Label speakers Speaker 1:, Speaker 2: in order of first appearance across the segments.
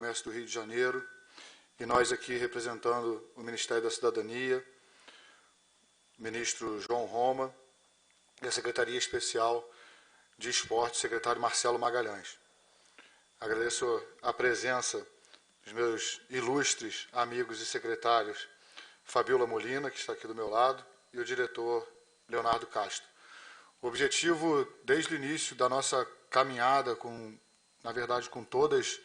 Speaker 1: Comércio do Rio de Janeiro, e nós aqui representando o Ministério da Cidadania, o ministro João Roma, e a Secretaria Especial de Esporte, o secretário Marcelo Magalhães. Agradeço a presença dos meus ilustres amigos e secretários, Fabiola Molina, que está aqui do meu lado, e o diretor Leonardo Castro. O objetivo, desde o início da nossa caminhada, na verdade, com todas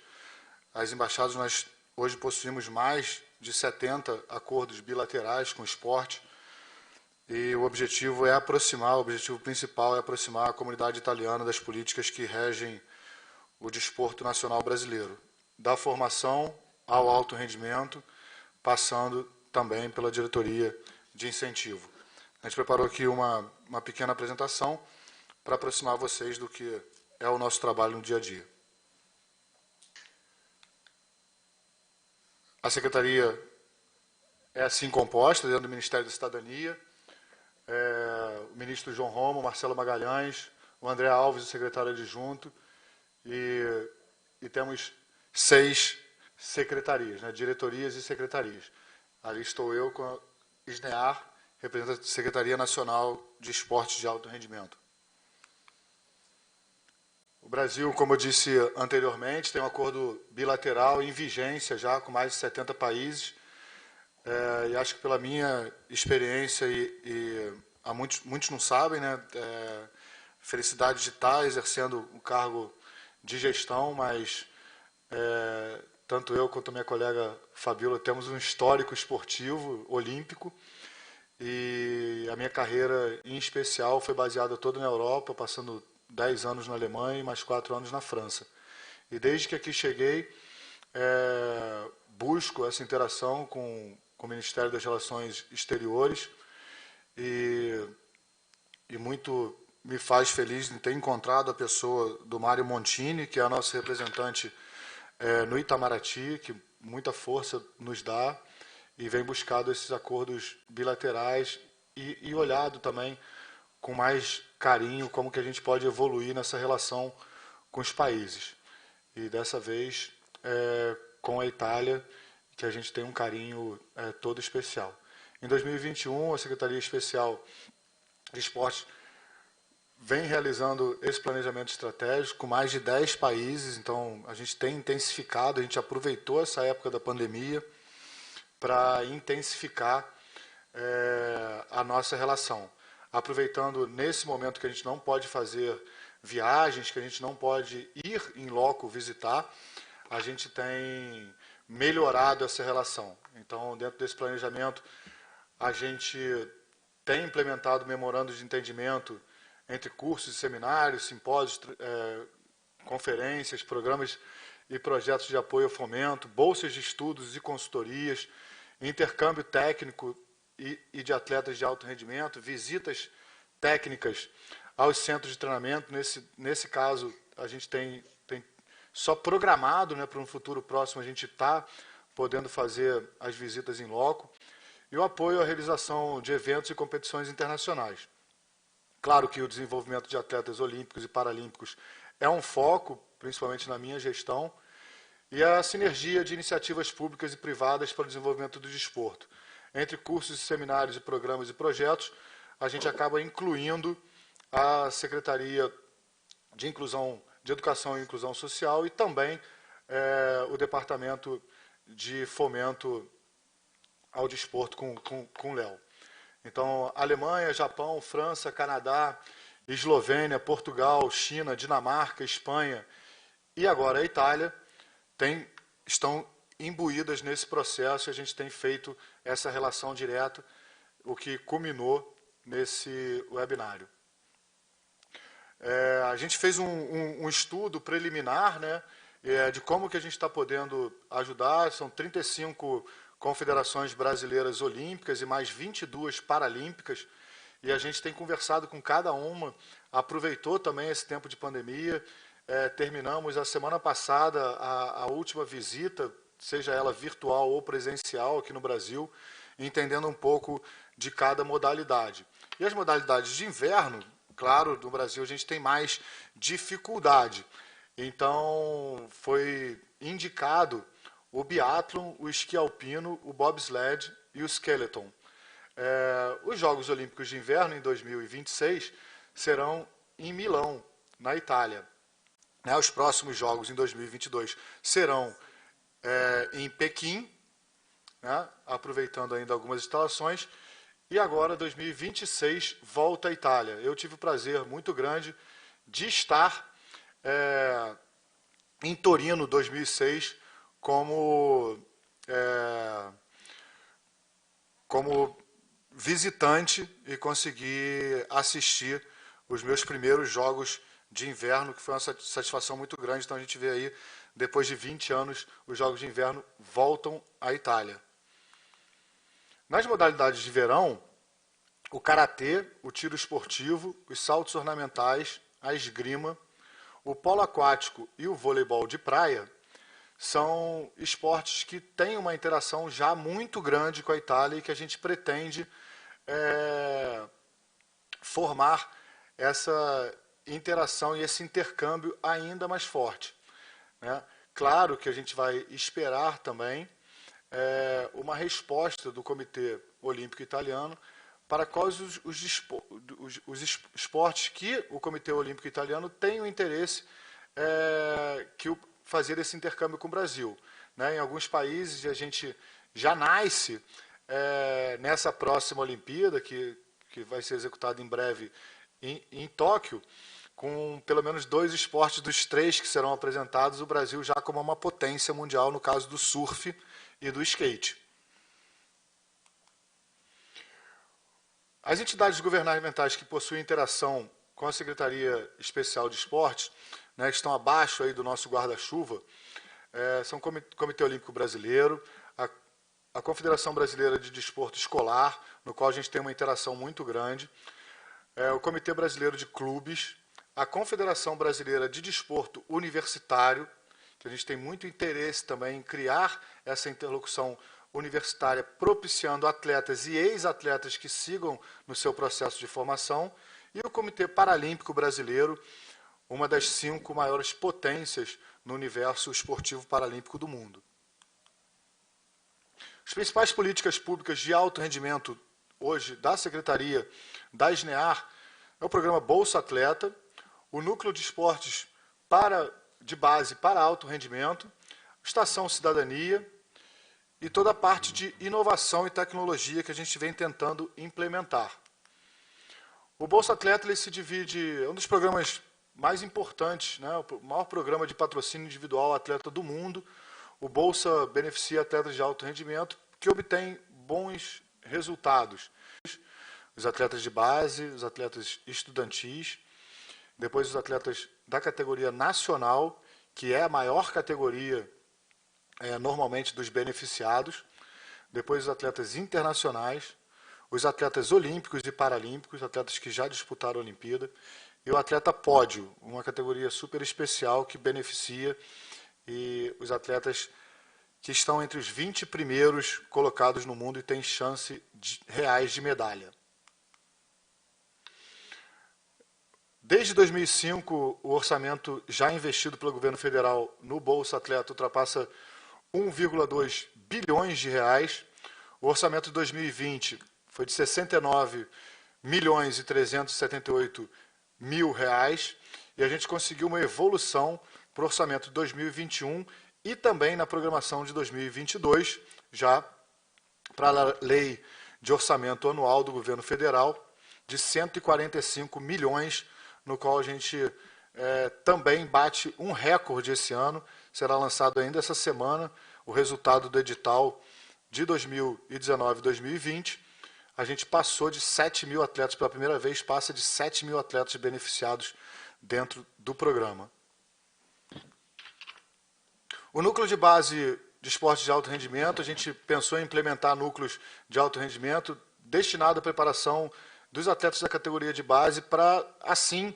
Speaker 1: as embaixadas, nós hoje possuímos mais de 70 acordos bilaterais com o esporte, e o objetivo principal é aproximar a comunidade italiana das políticas que regem o desporto nacional brasileiro, da formação ao alto rendimento, passando também pela diretoria de incentivo. A gente preparou aqui uma pequena apresentação para aproximar vocês do que é o nosso trabalho no dia a dia. A Secretaria é assim composta, dentro do Ministério da Cidadania, o ministro João Roma, o Marcelo Magalhães, o André Alves, o secretário adjunto, e temos 6 secretarias, né, diretorias e secretarias. Ali estou eu com a SNEAR, representante da Secretaria Nacional de Esportes de Alto Rendimento. O Brasil, como eu disse anteriormente, tem um acordo bilateral em vigência já com mais de 70 países, e acho que pela minha experiência, e muitos não sabem, né, felicidade de estar exercendo um cargo de gestão, mas tanto eu quanto a minha colega Fabiola temos um histórico esportivo olímpico, e a minha carreira, em especial, foi baseada toda na Europa, passando 10 anos na Alemanha e mais 4 anos na França. E desde que aqui cheguei, busco essa interação com o Ministério das Relações Exteriores, e muito me faz feliz em ter encontrado a pessoa do Mário Montini, que é a nossa representante no Itamaraty, que muita força nos dá, e vem buscado esses acordos bilaterais e olhado também com mais carinho como que a gente pode evoluir nessa relação com os países. E dessa vez com a Itália, que a gente tem um carinho todo especial. Em 2021, a Secretaria Especial de Esportes vem realizando esse planejamento estratégico com mais de 10 países, então a gente tem intensificado, a gente aproveitou essa época da pandemia para intensificar a nossa relação. Aproveitando nesse momento que a gente não pode fazer viagens, que a gente não pode ir em loco visitar, a gente tem melhorado essa relação. Então, dentro desse planejamento, a gente tem implementado memorandos de entendimento entre cursos e seminários, simpósios, conferências, programas e projetos de apoio ao fomento, bolsas de estudos e consultorias, intercâmbio técnico e de atletas de alto rendimento, visitas técnicas aos centros de treinamento. Nesse caso, a gente tem só programado, né, para um futuro próximo, a gente está podendo fazer as visitas em loco, e o apoio à realização de eventos e competições internacionais. Claro que o desenvolvimento de atletas olímpicos e paralímpicos é um foco, principalmente na minha gestão, e a sinergia de iniciativas públicas e privadas para o desenvolvimento do desporto. Entre cursos, seminários, programas e projetos, a gente acaba incluindo a Secretaria de Educação e Inclusão Social e também o Departamento de Fomento ao Desporto com o Léo. Então, Alemanha, Japão, França, Canadá, Eslovênia, Portugal, China, Dinamarca, Espanha e agora a Itália estão imbuídas nesse processo, e a gente tem feito essa relação direta, o que culminou nesse webinário. A gente fez um estudo preliminar, né, de como que a gente está podendo ajudar. São 35 confederações brasileiras olímpicas e mais 22 paralímpicas, e a gente tem conversado com cada uma, aproveitou também esse tempo de pandemia. Terminamos a semana passada a última visita, seja ela virtual ou presencial aqui no Brasil, entendendo um pouco de cada modalidade. E as modalidades de inverno, claro, no Brasil a gente tem mais dificuldade. Então, foi indicado o biatlon, o esqui alpino, o bobsled e o skeleton. Os Jogos Olímpicos de Inverno, em 2026, serão em Milão, na Itália. Os próximos Jogos, em 2022, serão em Pequim, aproveitando ainda algumas instalações, e agora, 2026, volta à Itália. Eu tive o prazer muito grande de estar em Torino, 2006, como visitante e conseguir assistir os meus primeiros Jogos de Inverno, que foi uma satisfação muito grande. Então a gente vê aí, depois de 20 anos, os Jogos de Inverno voltam à Itália. Nas modalidades de verão, o karatê, o tiro esportivo, os saltos ornamentais, a esgrima, o polo aquático e o voleibol de praia são esportes que têm uma interação já muito grande com a Itália e que a gente pretende formar essa interação e esse intercâmbio ainda mais forte. Claro que a gente vai esperar também uma resposta do Comitê Olímpico Italiano para quais os esportes que o Comitê Olímpico Italiano tem o interesse fazer esse intercâmbio com o Brasil. Em alguns países a gente já nasce nessa próxima Olimpíada, que vai ser executada em breve em Tóquio, com pelo menos 2 esportes dos 3 que serão apresentados, o Brasil já como uma potência mundial, no caso do surf e do skate. As entidades governamentais que possuem interação com a Secretaria Especial de Esportes, que estão abaixo aí do nosso guarda-chuva, são o Comitê Olímpico Brasileiro, a Confederação Brasileira de Desporto Escolar, no qual a gente tem uma interação muito grande, o Comitê Brasileiro de Clubes, a Confederação Brasileira de Desporto Universitário, que a gente tem muito interesse também em criar essa interlocução universitária, propiciando atletas e ex-atletas que sigam no seu processo de formação, e o Comitê Paralímpico Brasileiro, uma das 5 maiores potências no universo esportivo paralímpico do mundo. As principais políticas públicas de alto rendimento hoje da Secretaria da SNEAR é o programa Bolsa Atleta, o Núcleo de Esportes de Base para Alto Rendimento, Estação Cidadania e toda a parte de inovação e tecnologia que a gente vem tentando implementar. O Bolsa Atleta ele se divide, é um dos programas mais importantes, o maior programa de patrocínio individual atleta do mundo. O Bolsa beneficia atletas de alto rendimento que obtêm bons resultados. Os atletas de base, os atletas estudantis, depois os atletas da categoria nacional, que é a maior categoria normalmente dos beneficiados, depois os atletas internacionais, os atletas olímpicos e paralímpicos, atletas que já disputaram a Olimpíada, e o atleta pódio, uma categoria super especial que beneficia os atletas que estão entre os 20 primeiros colocados no mundo e têm chance reais de medalha. Desde 2005, o orçamento já investido pelo governo federal no Bolsa Atleta ultrapassa 1,2 bilhões de reais. O orçamento de 2020 foi de 69 milhões e 378 mil reais, e a gente conseguiu uma evolução para o orçamento de 2021 e também na programação de 2022, já para a lei de orçamento anual do governo federal, de 145 milhões, no qual a gente também bate um recorde esse ano. Será lançado ainda essa semana o resultado do edital de 2019 e 2020. A gente passou de 7 mil atletas pela primeira vez, passa de 7 mil atletas beneficiados dentro do programa. O núcleo de base de esportes de alto rendimento, a gente pensou em implementar núcleos de alto rendimento destinado à preparação dos atletas da categoria de base para, assim,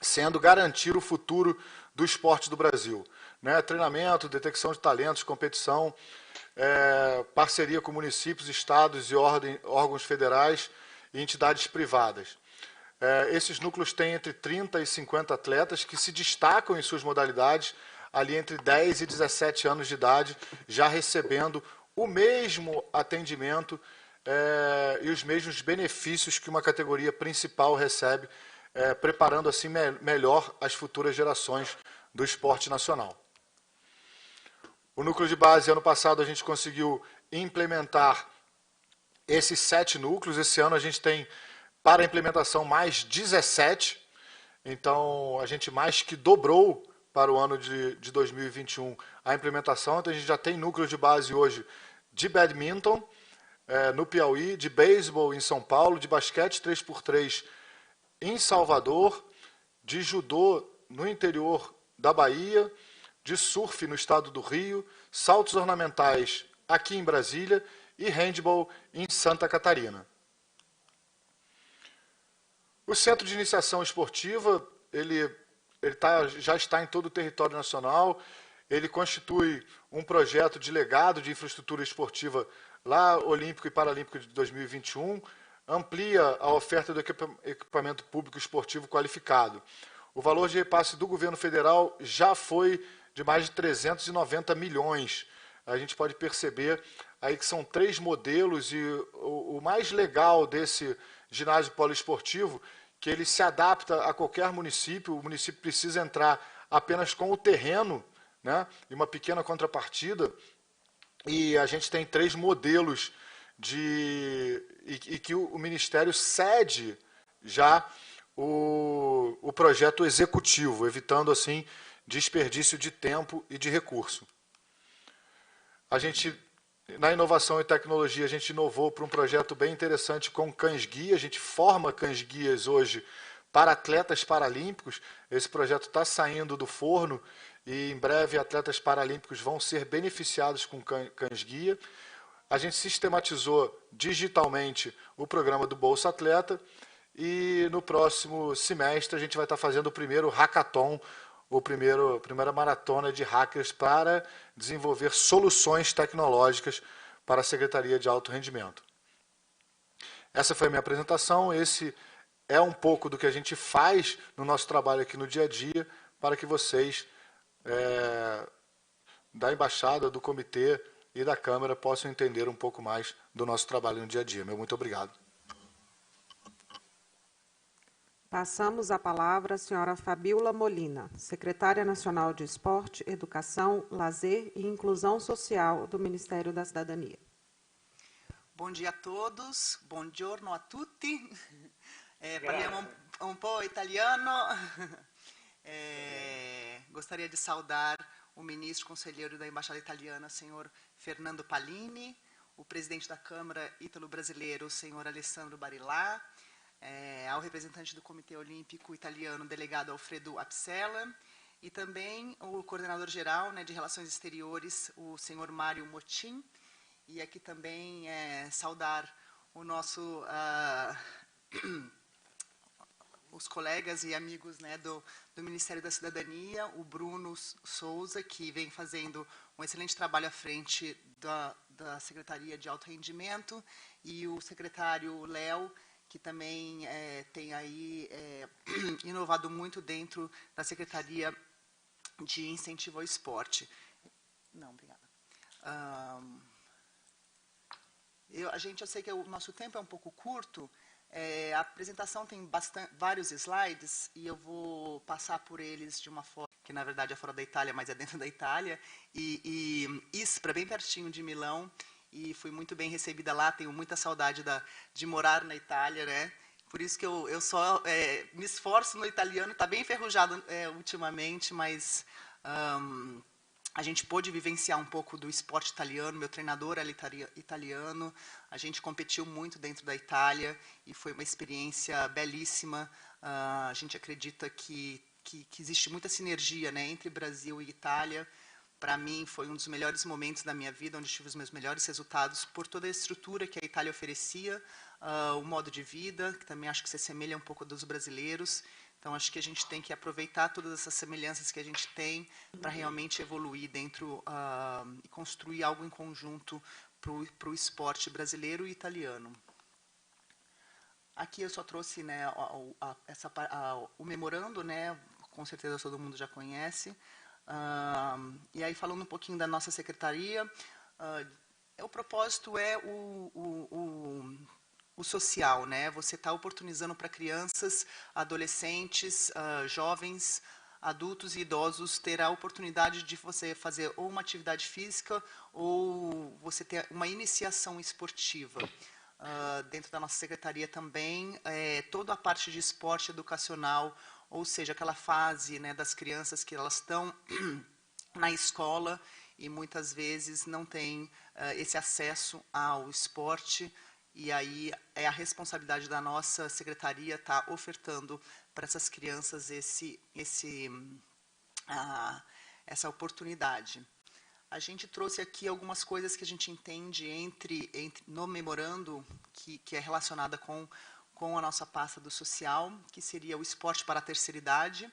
Speaker 1: sendo garantir o futuro do esporte do Brasil. Treinamento, detecção de talentos, competição, parceria com municípios, estados e órgãos federais e entidades privadas. Esses núcleos têm entre 30 e 50 atletas que se destacam em suas modalidades, ali entre 10 e 17 anos de idade, já recebendo o mesmo atendimento e os mesmos benefícios que uma categoria principal recebe, preparando assim melhor as futuras gerações do esporte nacional. O núcleo de base, ano passado, a gente conseguiu implementar esses 7 núcleos. Esse ano a gente tem para a implementação mais 17. Então, a gente mais que dobrou para o ano de 2021 a implementação. Então, a gente já tem núcleo de base hoje de badminton no Piauí, de beisebol em São Paulo, de basquete 3x3 em Salvador, de judô no interior da Bahia, de surf no estado do Rio, saltos ornamentais aqui em Brasília e handball em Santa Catarina. O Centro de Iniciação Esportiva, já está em todo o território nacional, ele constitui um projeto de legado de infraestrutura esportiva lá Olímpico e Paralímpico de 2021, amplia a oferta do equipamento público esportivo qualificado. O valor de repasse do governo federal já foi de mais de 390 milhões. A gente pode perceber aí que são 3 modelos e o mais legal desse ginásio poliesportivo, que ele se adapta a qualquer município, o município precisa entrar apenas com o terreno, né, e uma pequena contrapartida, e a gente tem 3 modelos e que o Ministério cede já o projeto executivo, evitando assim desperdício de tempo e de recurso. A gente, na inovação e tecnologia, a gente inovou para um projeto bem interessante com cães-guia. A gente forma cães-guias hoje para atletas paralímpicos. Esse projeto está saindo do forno e em breve atletas paralímpicos vão ser beneficiados com cães-guia. A gente sistematizou digitalmente o programa do Bolsa Atleta e no próximo semestre a gente vai estar fazendo o primeiro hackathon, a primeira maratona de hackers para desenvolver soluções tecnológicas para a Secretaria de Alto Rendimento. Essa foi a minha apresentação, esse é um pouco do que a gente faz no nosso trabalho aqui no dia a dia, para que vocês da Embaixada, do Comitê e da Câmara possam entender um pouco mais do nosso trabalho no dia a dia. Meu muito obrigado.
Speaker 2: Passamos a palavra à senhora Fabíola Molina, secretária nacional de Esporte, Educação, Lazer e Inclusão Social do Ministério da Cidadania.
Speaker 3: Bom dia a todos, buongiorno a tutti. Parliamo un po' italiano. Gostaria de saudar o ministro conselheiro da Embaixada Italiana, senhor Fernando Pallini, o presidente da Câmara Ítalo-Brasileiro, senhor Alessandro Barilà, ao representante do Comitê Olímpico Italiano, delegado Alfredo Apsella, e também o coordenador-geral, né, de Relações Exteriores, o senhor Mário Motin, e aqui também saudar o nosso, os colegas e amigos, né, do Ministério da Cidadania, o Bruno Souza, que vem fazendo um excelente trabalho à frente da Secretaria de Alto Rendimento, e o secretário Léo, que também tem aí inovado muito dentro da Secretaria de Incentivo ao Esporte. Não, obrigada. Eu sei que o nosso tempo é um pouco curto, a apresentação tem vários slides e eu vou passar por eles de uma forma que, na verdade, é fora da Itália, mas é dentro da Itália, e Ispra, bem pertinho de Milão, e fui muito bem recebida lá, tenho muita saudade de morar na Itália, né? Por isso que eu só me esforço no italiano, está bem enferrujado ultimamente, mas a gente pôde vivenciar um pouco do esporte italiano, meu treinador era italiano, a gente competiu muito dentro da Itália e foi uma experiência belíssima. A gente acredita que existe muita sinergia, né, entre Brasil e Itália. Para mim, foi um dos melhores momentos da minha vida, onde tive os meus melhores resultados por toda a estrutura que a Itália oferecia, o modo de vida, que também acho que se assemelha um pouco dos brasileiros. Então, acho que a gente tem que aproveitar todas essas semelhanças que a gente tem para realmente evoluir dentro e construir algo em conjunto para o esporte brasileiro e italiano. Aqui eu só trouxe, né, o memorando, né, com certeza todo mundo já conhece. E aí, falando um pouquinho da nossa secretaria, o propósito é o social, né? Você está oportunizando para crianças, adolescentes, jovens, adultos e idosos ter a oportunidade de você fazer ou uma atividade física ou você ter uma iniciação esportiva. Dentro da nossa secretaria também, toda a parte de esporte educacional, ou seja, aquela fase, né, das crianças que elas estão na escola e muitas vezes não têm esse acesso ao esporte, e aí é a responsabilidade da nossa secretaria estar ofertando para essas crianças essa oportunidade. A gente trouxe aqui algumas coisas que a gente entende no memorando que é relacionada com a nossa pasta do social, que seria o esporte para a terceira idade,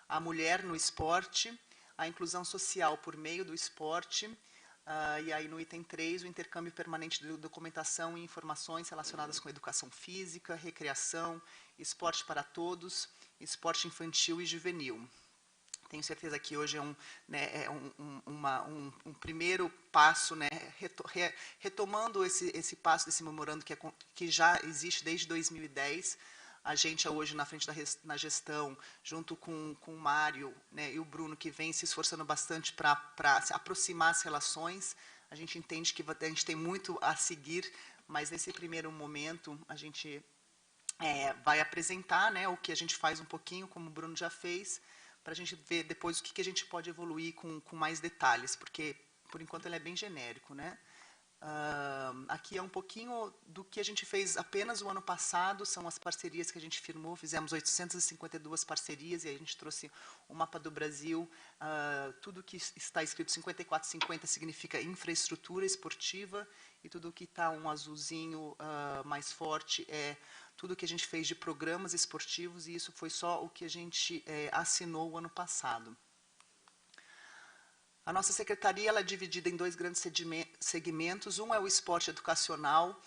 Speaker 3: a mulher no esporte, a inclusão social por meio do esporte, e aí no item 3, o intercâmbio permanente de documentação e informações relacionadas com educação física, recreação, esporte para todos, esporte infantil e juvenil. Tenho certeza que hoje é um primeiro passo, né, retomando esse passo desse memorando que já existe desde 2010. A gente hoje na frente na gestão, junto com o Mário, né, e o Bruno, que vem se esforçando bastante para aproximar as relações. A gente entende que a gente tem muito a seguir, mas nesse primeiro momento a gente vai apresentar, né, o que a gente faz um pouquinho, como o Bruno já fez, para a gente ver depois o que a gente pode evoluir com mais detalhes, porque, por enquanto, ele é bem genérico, né? Aqui é um pouquinho do que a gente fez apenas o ano passado, são as parcerias que a gente firmou, fizemos 852 parcerias, e aí a gente trouxe o mapa do Brasil, tudo que está escrito 5450 significa infraestrutura esportiva, e tudo que está um azulzinho mais forte é tudo que a gente fez de programas esportivos, e isso foi só o que a gente assinou o ano passado. A nossa secretaria ela é dividida em dois grandes segmentos. Um é o esporte educacional,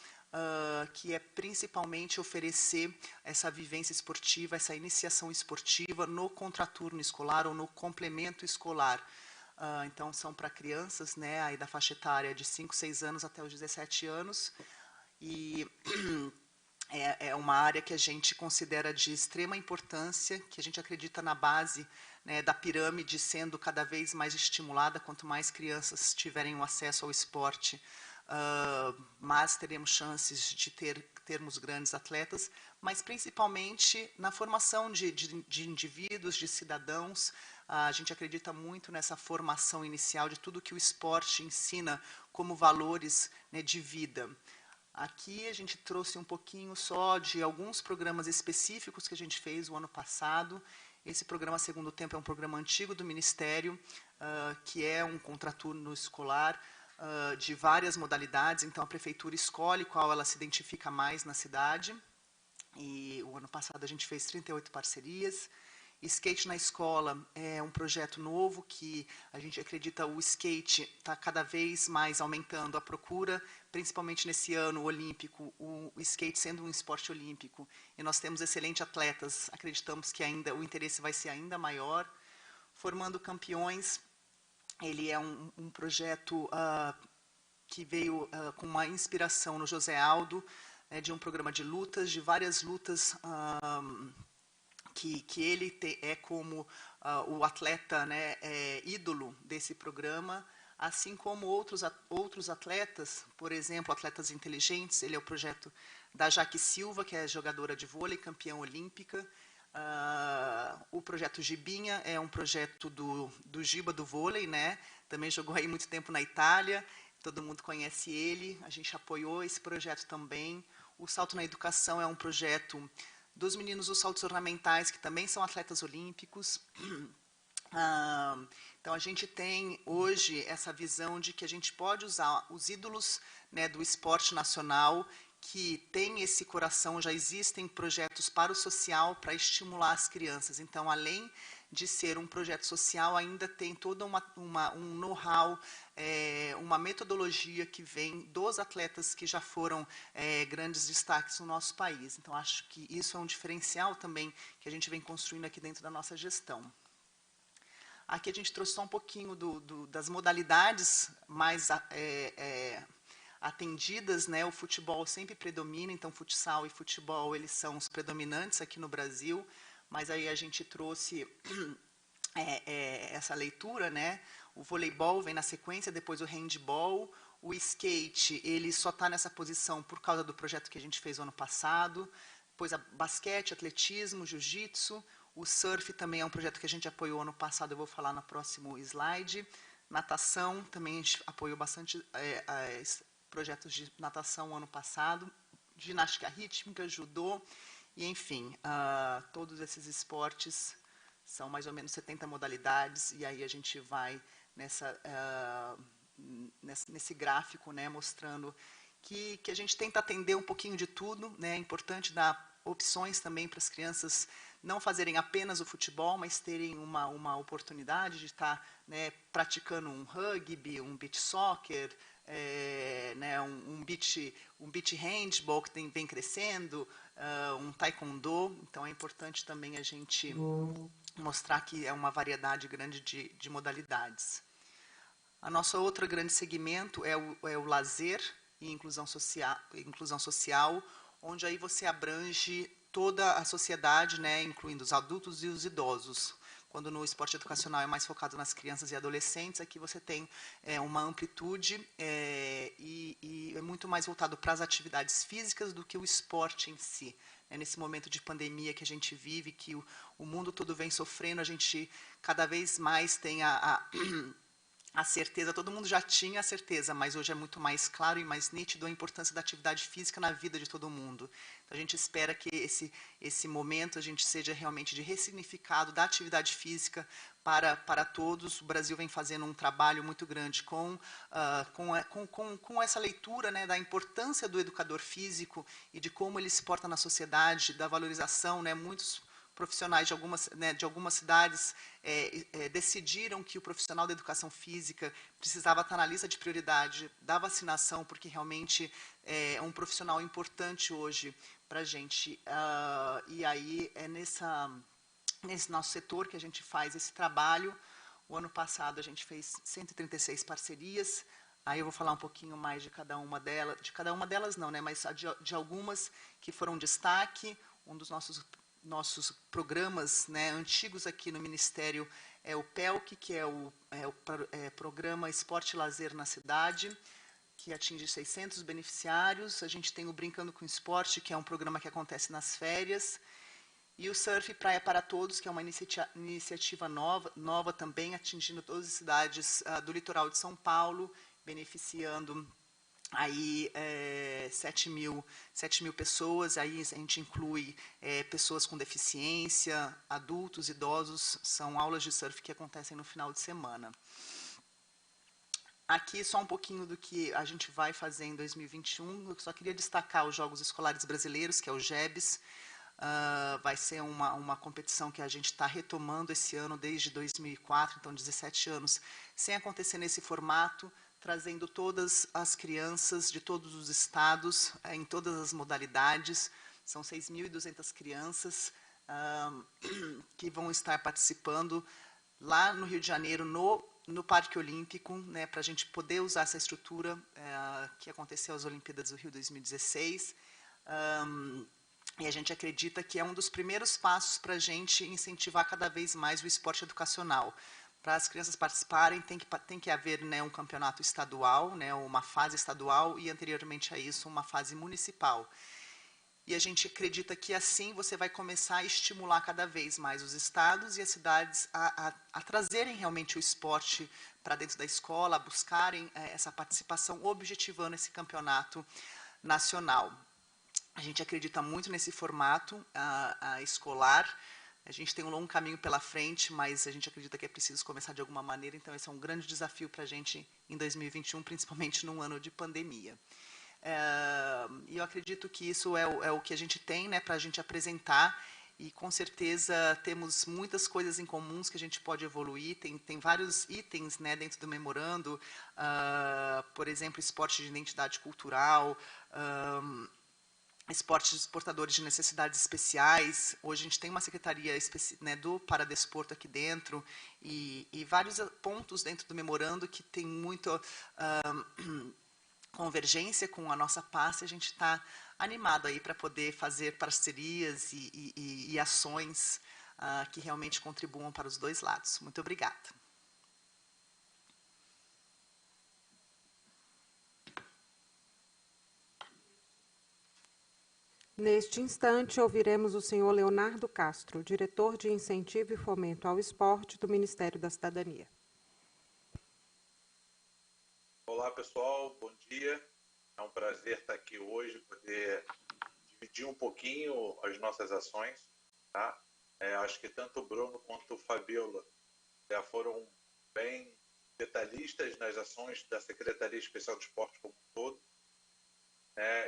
Speaker 3: que é principalmente oferecer essa vivência esportiva, essa iniciação esportiva no contraturno escolar ou no complemento escolar. Então, são para crianças, né, aí da faixa etária de 5, 6 anos até os 17 anos. E é uma área que a gente considera de extrema importância, que a gente acredita na base, né, da pirâmide sendo cada vez mais estimulada. Quanto mais crianças tiverem o acesso ao esporte, mais teremos chances de termos grandes atletas, mas principalmente na formação de indivíduos, de cidadãos. A gente acredita muito nessa formação inicial de tudo que o esporte ensina como valores, né, de vida. Aqui a gente trouxe um pouquinho só de alguns programas específicos que a gente fez o ano passado. Esse programa Segundo Tempo é um programa antigo do Ministério, que é um contraturno escolar de várias modalidades. Então, a Prefeitura escolhe qual ela se identifica mais na cidade. E o ano passado a gente fez 38 parcerias. Skate na escola é um projeto novo que a gente acredita o skate está cada vez mais aumentando a procura, principalmente nesse ano olímpico, o skate sendo um esporte olímpico. E nós temos excelentes atletas, acreditamos que ainda o interesse vai ser ainda maior. Formando Campeões, ele é um projeto que veio com uma inspiração no José Aldo, de um programa de lutas, de várias lutas que ele é como o atleta, né, ídolo desse programa, assim como outros atletas, por exemplo, atletas inteligentes. Ele é o projeto da Jaque Silva, que é jogadora de vôlei, campeã olímpica. O projeto Gibinha é um projeto do Giba do vôlei, né? Também jogou aí muito tempo na Itália, todo mundo conhece ele, a gente apoiou esse projeto também. O Salto na Educação é um projeto dos meninos dos saltos ornamentais, que também são atletas olímpicos. Então, a gente tem hoje essa visão de que a gente pode usar os ídolos, né, do esporte nacional, que tem esse coração. Já existem projetos para o social, para estimular as crianças. Então, além de ser um projeto social, ainda tem todo um know-how, uma metodologia que vem dos atletas que já foram grandes destaques no nosso país. Então, acho que isso é um diferencial também que a gente vem construindo aqui dentro da nossa gestão. Aqui a gente trouxe só um pouquinho das modalidades mais atendidas, né? O futebol sempre predomina, então futsal e futebol eles são os predominantes aqui no Brasil, mas aí a gente trouxe essa leitura, né? O voleibol vem na sequência, depois o handball, o skate ele só está nessa posição por causa do projeto que a gente fez ano passado, depois basquete, atletismo, jiu-jitsu, o surf também é um projeto que a gente apoiou ano passado, eu vou falar no próximo slide. Natação, também a gente apoiou bastante projetos de natação ano passado. Ginástica rítmica, judô, e enfim, todos esses esportes são mais ou menos 70 modalidades, e aí a gente vai nesse gráfico, né, mostrando que a gente tenta atender um pouquinho de tudo, né, é importante dar opções também para as crianças não fazerem apenas o futebol, mas terem uma oportunidade de estar, né, praticando um rugby, um beach soccer, né, um beach handball que vem crescendo, um taekwondo. Então é importante também a gente mostrar que é uma variedade grande de modalidades. A nossa outra grande segmento é o lazer e inclusão social, onde aí você abrange toda a sociedade, né, incluindo os adultos e os idosos. Quando no esporte educacional é mais focado nas crianças e adolescentes, aqui você tem uma amplitude e é muito mais voltado para as atividades físicas do que o esporte em si. Nesse momento de pandemia que a gente vive, que o mundo todo vem sofrendo, a gente cada vez mais tem a certeza, todo mundo já tinha a certeza, mas hoje é muito mais claro e mais nítido a importância da atividade física na vida de todo mundo. Então, a gente espera que esse momento a gente seja realmente de ressignificado da atividade física para todos. O Brasil vem fazendo um trabalho muito grande com essa leitura, né, da importância do educador físico e de como ele se porta na sociedade, da valorização, né, muitos profissionais de algumas cidades decidiram que o profissional da educação física precisava estar na lista de prioridade da vacinação, porque realmente é um profissional importante hoje para a gente. E aí é nesse nosso setor que a gente faz esse trabalho. O ano passado a gente fez 136 parcerias. Aí eu vou falar um pouquinho mais de cada uma delas não, né, mas de algumas que foram destaque. Um dos nossos programas, né, antigos aqui no Ministério é o PELC, que é o Programa Esporte e Lazer na Cidade, que atinge 600 beneficiários. A gente tem o Brincando com Esporte, que é um programa que acontece nas férias. E o Surf Praia para Todos, que é uma iniciativa nova também, atingindo todas as cidades do litoral de São Paulo, beneficiando aí 7 mil pessoas. Aí a gente inclui pessoas com deficiência, adultos, idosos. São aulas de surf que acontecem no final de semana. Aqui só um pouquinho do que a gente vai fazer em 2021. Eu só queria destacar os Jogos Escolares Brasileiros, que é o JEBs. Vai ser uma competição que a gente está retomando esse ano desde 2004, então 17 anos, sem acontecer nesse formato, trazendo todas as crianças de todos os estados, em todas as modalidades. São 6.200 crianças que vão estar participando lá no Rio de Janeiro, no Parque Olímpico, né, para a gente poder usar essa estrutura que aconteceu às Olimpíadas do Rio 2016. E a gente acredita que é um dos primeiros passos para a gente incentivar cada vez mais o esporte educacional. Para as crianças participarem, tem que haver, né, um campeonato estadual, né, uma fase estadual, e anteriormente a isso, uma fase municipal. E a gente acredita que assim você vai começar a estimular cada vez mais os estados e as cidades a trazerem realmente o esporte para dentro da escola, a buscarem essa participação, objetivando esse campeonato nacional. A gente acredita muito nesse formato escolar. A gente tem um longo caminho pela frente, mas a gente acredita que é preciso começar de alguma maneira, então esse é um grande desafio para a gente em 2021, principalmente num ano de pandemia. E eu acredito que isso é o que a gente tem, né, para a gente apresentar, e com certeza temos muitas coisas em comuns que a gente pode evoluir. Tem vários itens, né, dentro do memorando, por exemplo, esporte de identidade cultural, esportes portadores de necessidades especiais. Hoje a gente tem uma secretaria né, do Paradesporto aqui dentro e vários pontos dentro do memorando que tem muito convergência com a nossa pasta. A gente está animado aí para poder fazer parcerias e ações que realmente contribuam para os dois lados. Muito obrigada.
Speaker 2: Neste instante, ouviremos o senhor Leonardo Castro, diretor de Incentivo e Fomento ao Esporte do Ministério da Cidadania.
Speaker 4: Olá, pessoal. Bom dia. É um prazer estar aqui hoje, poder dividir um pouquinho as nossas ações. Tá? Acho que tanto o Bruno quanto o Fabiola já foram bem detalhistas nas ações da Secretaria Especial do Esporte como um todo.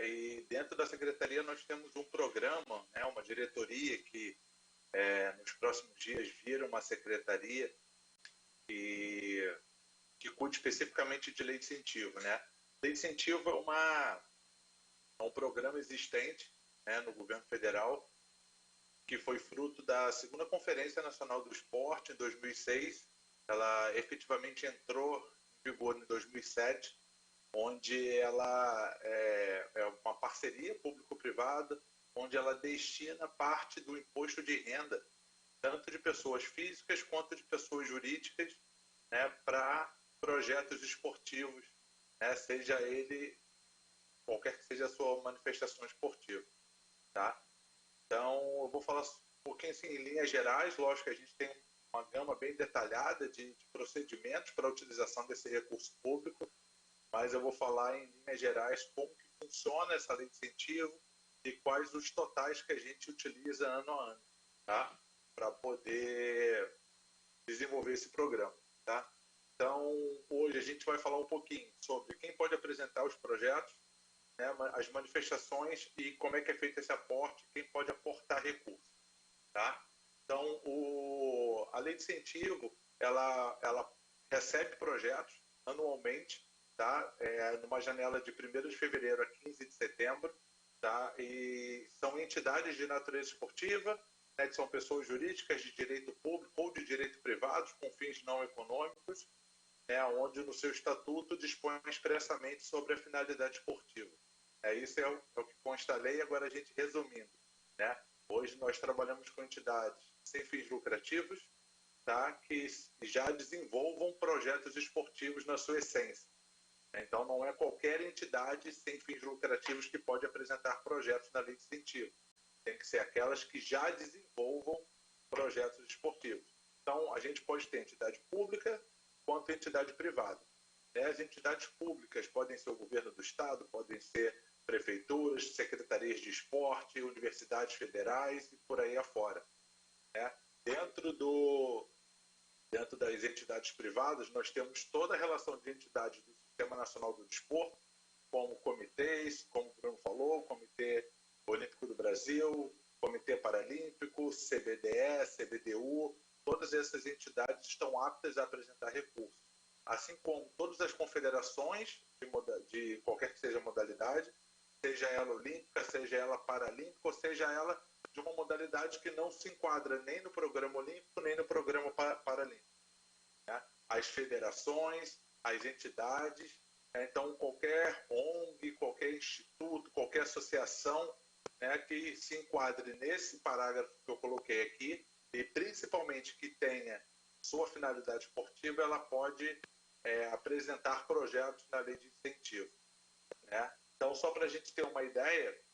Speaker 4: E dentro da Secretaria nós temos um programa, uma diretoria que nos próximos dias vira uma secretaria que cuide especificamente de lei de incentivo. Lei de incentivo é um programa existente no governo federal que foi fruto da segunda Conferência Nacional do Esporte em 2006. Ela efetivamente entrou em vigor em 2007, onde ela é uma parceria público-privada, onde ela destina parte do imposto de renda, tanto de pessoas físicas quanto de pessoas jurídicas, para projetos esportivos, seja ele qualquer que seja a sua manifestação esportiva. Tá? Então, eu vou falar um pouquinho assim, em linhas gerais. Lógico que a gente tem uma gama bem detalhada de procedimentos para a utilização desse recurso público, mas eu vou falar em linhas gerais como que funciona essa lei de incentivo e quais os totais que a gente utiliza ano a ano, tá? Para poder desenvolver esse programa. Tá? Então, hoje a gente vai falar um pouquinho sobre quem pode apresentar os projetos, as manifestações e como é que é feito esse aporte, quem pode aportar recursos. Tá? Então, a lei de incentivo, ela recebe projetos anualmente, tá? Numa janela de 1º de fevereiro a 15 de setembro, tá? E são entidades de natureza esportiva, que são pessoas jurídicas de direito público ou de direito privado, com fins não econômicos, onde no seu estatuto dispõe expressamente sobre a finalidade esportiva. Isso é o que consta a lei. Agora, a gente resumindo, hoje nós trabalhamos com entidades sem fins lucrativos, tá? Que já desenvolvam projetos esportivos na sua essência. Então, não é qualquer entidade sem fins lucrativos que pode apresentar projetos na lei de incentivo. Tem que ser aquelas que já desenvolvam projetos esportivos. Então, a gente pode ter entidade pública quanto entidade privada. As entidades públicas podem ser o governo do estado, podem ser prefeituras, secretarias de esporte, universidades federais e por aí afora. Dentro das entidades privadas, nós temos toda a relação de entidades do Sistema Nacional do Desporto, como comitês, como o Bruno falou, o Comitê Olímpico do Brasil, Comitê Paralímpico, CBDE, CBDU, todas essas entidades estão aptas a apresentar recursos. Assim como todas as confederações de qualquer que seja a modalidade, seja ela olímpica, seja ela paralímpica, ou seja ela de uma modalidade que não se enquadra nem no programa olímpico, nem no programa paralímpico. As federações, as entidades, então qualquer ONG, qualquer instituto, qualquer associação que se enquadre nesse parágrafo que eu coloquei aqui, e principalmente que tenha sua finalidade esportiva, ela pode apresentar projetos na lei de incentivo. Então, só para a gente ter uma ideia,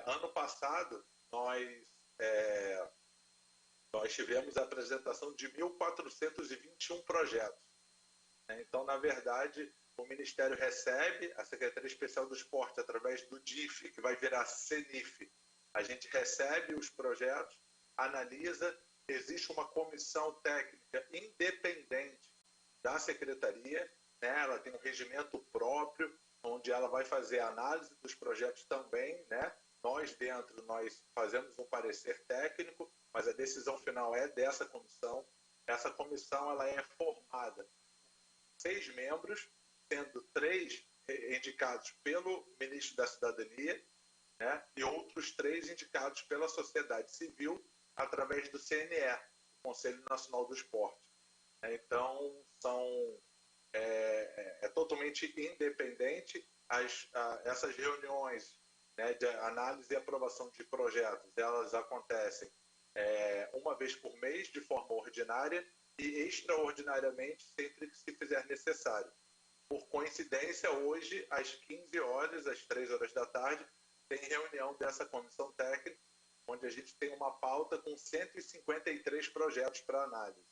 Speaker 4: ano passado nós tivemos a apresentação de 1.421 projetos. Então, na verdade, o Ministério recebe, a Secretaria Especial do Esporte, através do DIF, que vai virar CENIF, a gente recebe os projetos, analisa, existe uma comissão técnica independente da Secretaria, ela tem um regimento próprio, onde ela vai fazer a análise dos projetos também, Nós fazemos um parecer técnico, mas a decisão final é dessa comissão. Essa comissão ela é formada por 6 membros, sendo 3 indicados pelo Ministro da Cidadania, né, e outros 3 indicados pela sociedade civil através do CNE, Conselho Nacional do Esporte. Então, é totalmente independente. Essas reuniões, né, de análise e aprovação de projetos, elas acontecem uma vez por mês, de forma ordinária, e extraordinariamente sempre que se fizer necessário. Por coincidência, hoje, às 15 horas, às 3 horas da tarde, tem reunião dessa comissão técnica, onde a gente tem uma pauta com 153 projetos para análise.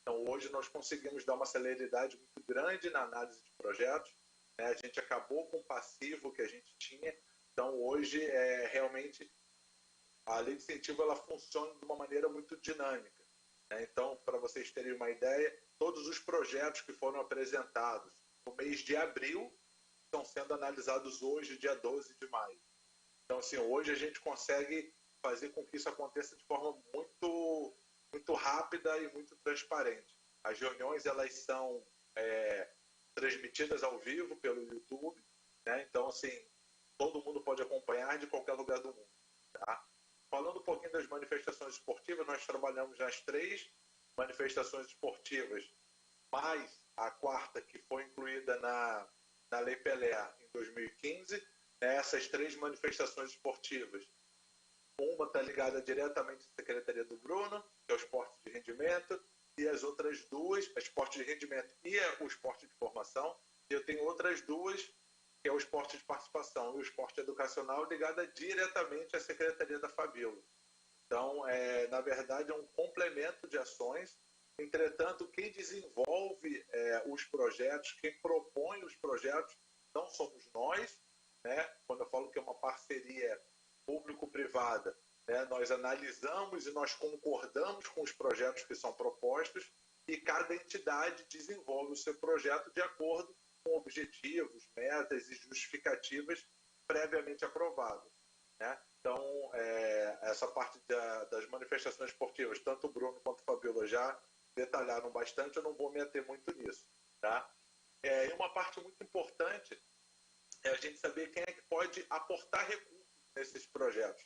Speaker 4: Então, hoje nós conseguimos dar uma celeridade muito grande na análise de projetos, né? A gente acabou com o passivo que a gente tinha. Então, hoje, realmente, a lei de incentivo ela funciona de uma maneira muito dinâmica, né? Então, para vocês terem uma ideia, todos os projetos que foram apresentados no mês de abril estão sendo analisados hoje, dia 12 de maio. Então, assim, hoje a gente consegue fazer com que isso aconteça de forma muito rápida e muito transparente. As reuniões elas são transmitidas ao vivo pelo YouTube, né? Então, assim, todo mundo pode acompanhar de qualquer lugar do mundo. Tá? Falando um pouquinho das manifestações esportivas, nós trabalhamos nas 3 manifestações esportivas, mais a 4ª que foi incluída na Lei Pelé em 2015. Essas 3 manifestações esportivas, uma está ligada diretamente à Secretaria do Bruno, que é o esporte de rendimento, e as outras 2, o esporte de rendimento e o esporte de formação, e eu tenho outras 2, que é o esporte de participação e o esporte educacional, ligada diretamente à Secretaria da Fabíola. Então, na verdade, é um complemento de ações. Entretanto, quem desenvolve os projetos, quem propõe os projetos, não somos nós, né? Quando eu falo que é uma parceria público-privada, né? Nós analisamos e nós concordamos com os projetos que são propostos e cada entidade desenvolve o seu projeto de acordo com objetivos, metas e justificativas previamente aprovadas, né? Então, essa parte das manifestações esportivas, tanto o Bruno quanto o Fabíola já detalharam bastante, eu não vou me ater muito nisso, tá? E uma parte muito importante é a gente saber quem é que pode aportar recursos nesses projetos,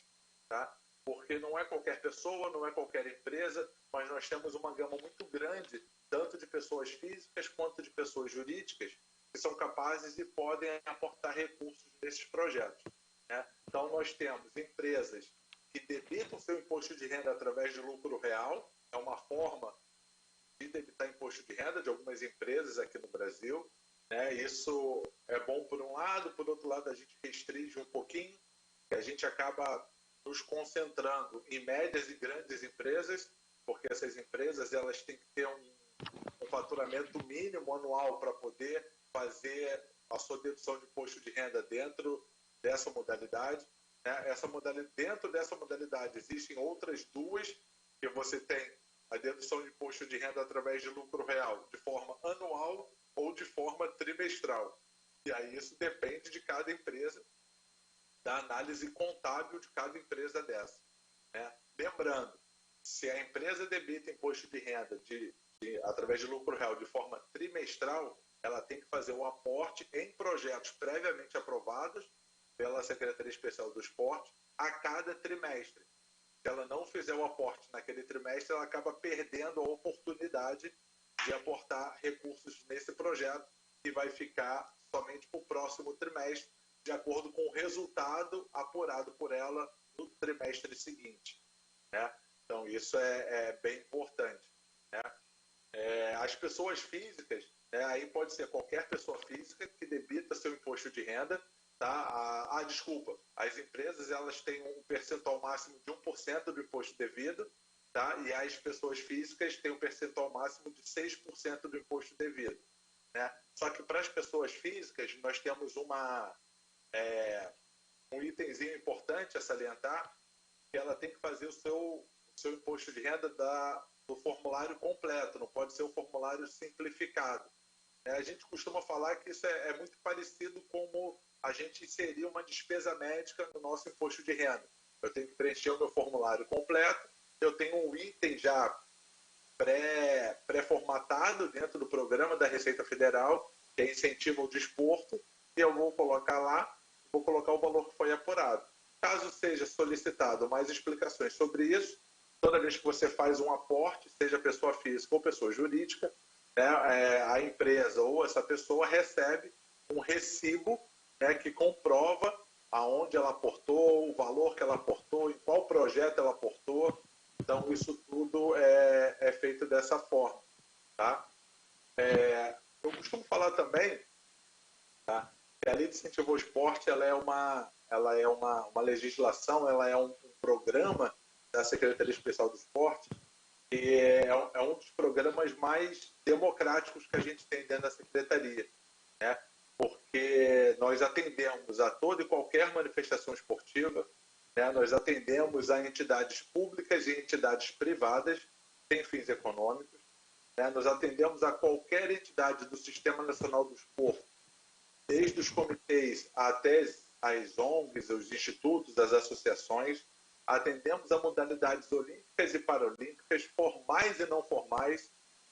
Speaker 4: tá? Porque não é qualquer pessoa, não é qualquer empresa, mas nós temos uma gama muito grande, tanto de pessoas físicas quanto de pessoas jurídicas, que são capazes e podem aportar recursos nesses projetos, né? Então, nós temos empresas que debitam seu imposto de renda através de lucro real, é uma forma de debitar imposto de renda de algumas empresas aqui no Brasil, né? Isso é bom por um lado, por outro lado a gente restringe um pouquinho, e a gente acaba nos concentrando em médias e grandes empresas, porque essas empresas elas têm que ter um faturamento mínimo anual para poder fazer a sua dedução de imposto de renda dentro dessa modalidade, né? Dentro dessa modalidade existem outras 2, que você tem a dedução de imposto de renda através de lucro real de forma anual ou de forma trimestral. E aí isso depende de cada empresa, da análise contábil de cada empresa dessa, né? Lembrando, se a empresa debita imposto de renda através de lucro real de forma trimestral, ela tem que fazer o aporte em projetos previamente aprovados pela Secretaria Especial do Esporte a cada trimestre. Se ela não fizer o aporte naquele trimestre, ela acaba perdendo a oportunidade de aportar recursos nesse projeto e vai ficar somente para o próximo trimestre, de acordo com o resultado apurado por ela no trimestre seguinte, né? Então, isso é bem importante, né? As pessoas físicas, né, aí pode ser qualquer pessoa física que debita seu imposto de renda, tá? Desculpa, as empresas elas têm um percentual máximo de 1% do imposto devido, tá? E as pessoas físicas têm um percentual máximo de 6% do imposto devido, né? Só que para as pessoas físicas nós temos um itemzinho importante a salientar, que ela tem que fazer o seu imposto de renda do formulário completo, não pode ser o formulário simplificado. A gente costuma falar que isso é muito parecido como a gente inserir uma despesa médica no nosso imposto de renda. Eu tenho que preencher o meu formulário completo, eu tenho um item já pré-formatado dentro do programa da Receita Federal, que é incentivo ao desporto, e eu vou colocar lá, vou colocar o valor que foi apurado. Caso seja solicitado mais explicações sobre isso, toda vez que você faz um aporte, seja pessoa física ou pessoa jurídica, né, a empresa ou essa pessoa recebe um recibo, né, que comprova aonde ela aportou, o valor que ela aportou, em qual projeto ela aportou. Então, isso tudo é feito dessa forma. Tá? Eu costumo falar também, tá, que a Lei de Incentivo ao Esporte ela é uma legislação, ela é um programa da Secretaria Especial do Esporte, que é um dos programas mais democráticos que a gente tem dentro da Secretaria, né? Porque nós atendemos a toda e qualquer manifestação esportiva, né? Nós atendemos a entidades públicas e entidades privadas sem fins econômicos, né? Nós atendemos a qualquer entidade do Sistema Nacional do Esporte, desde os comitês até as ONGs, os institutos, as associações. Atendemos a modalidades olímpicas e paralímpicas, formais e não formais.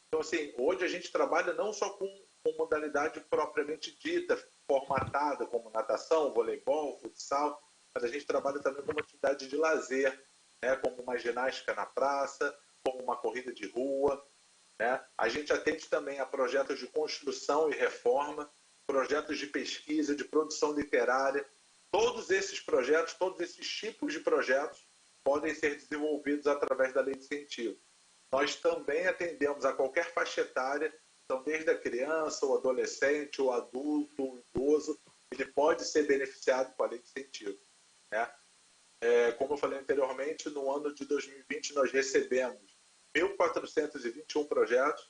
Speaker 4: Então, assim, hoje a gente trabalha não só com modalidade propriamente dita, formatada, como natação, voleibol, futsal, mas a gente trabalha também com uma atividade de lazer, né, como uma ginástica na praça, como uma corrida de rua, né? A gente atende também a projetos de construção e reforma, projetos de pesquisa, de produção literária. Todos esses projetos, todos esses tipos de projetos podem ser desenvolvidos através da Lei de Incentivo. Nós também atendemos a qualquer faixa etária, então desde a criança, o adolescente, o adulto, o idoso, ele pode ser beneficiado com a Lei de Incentivo, né? Como eu falei anteriormente, no ano de 2020 nós recebemos 1.421 projetos.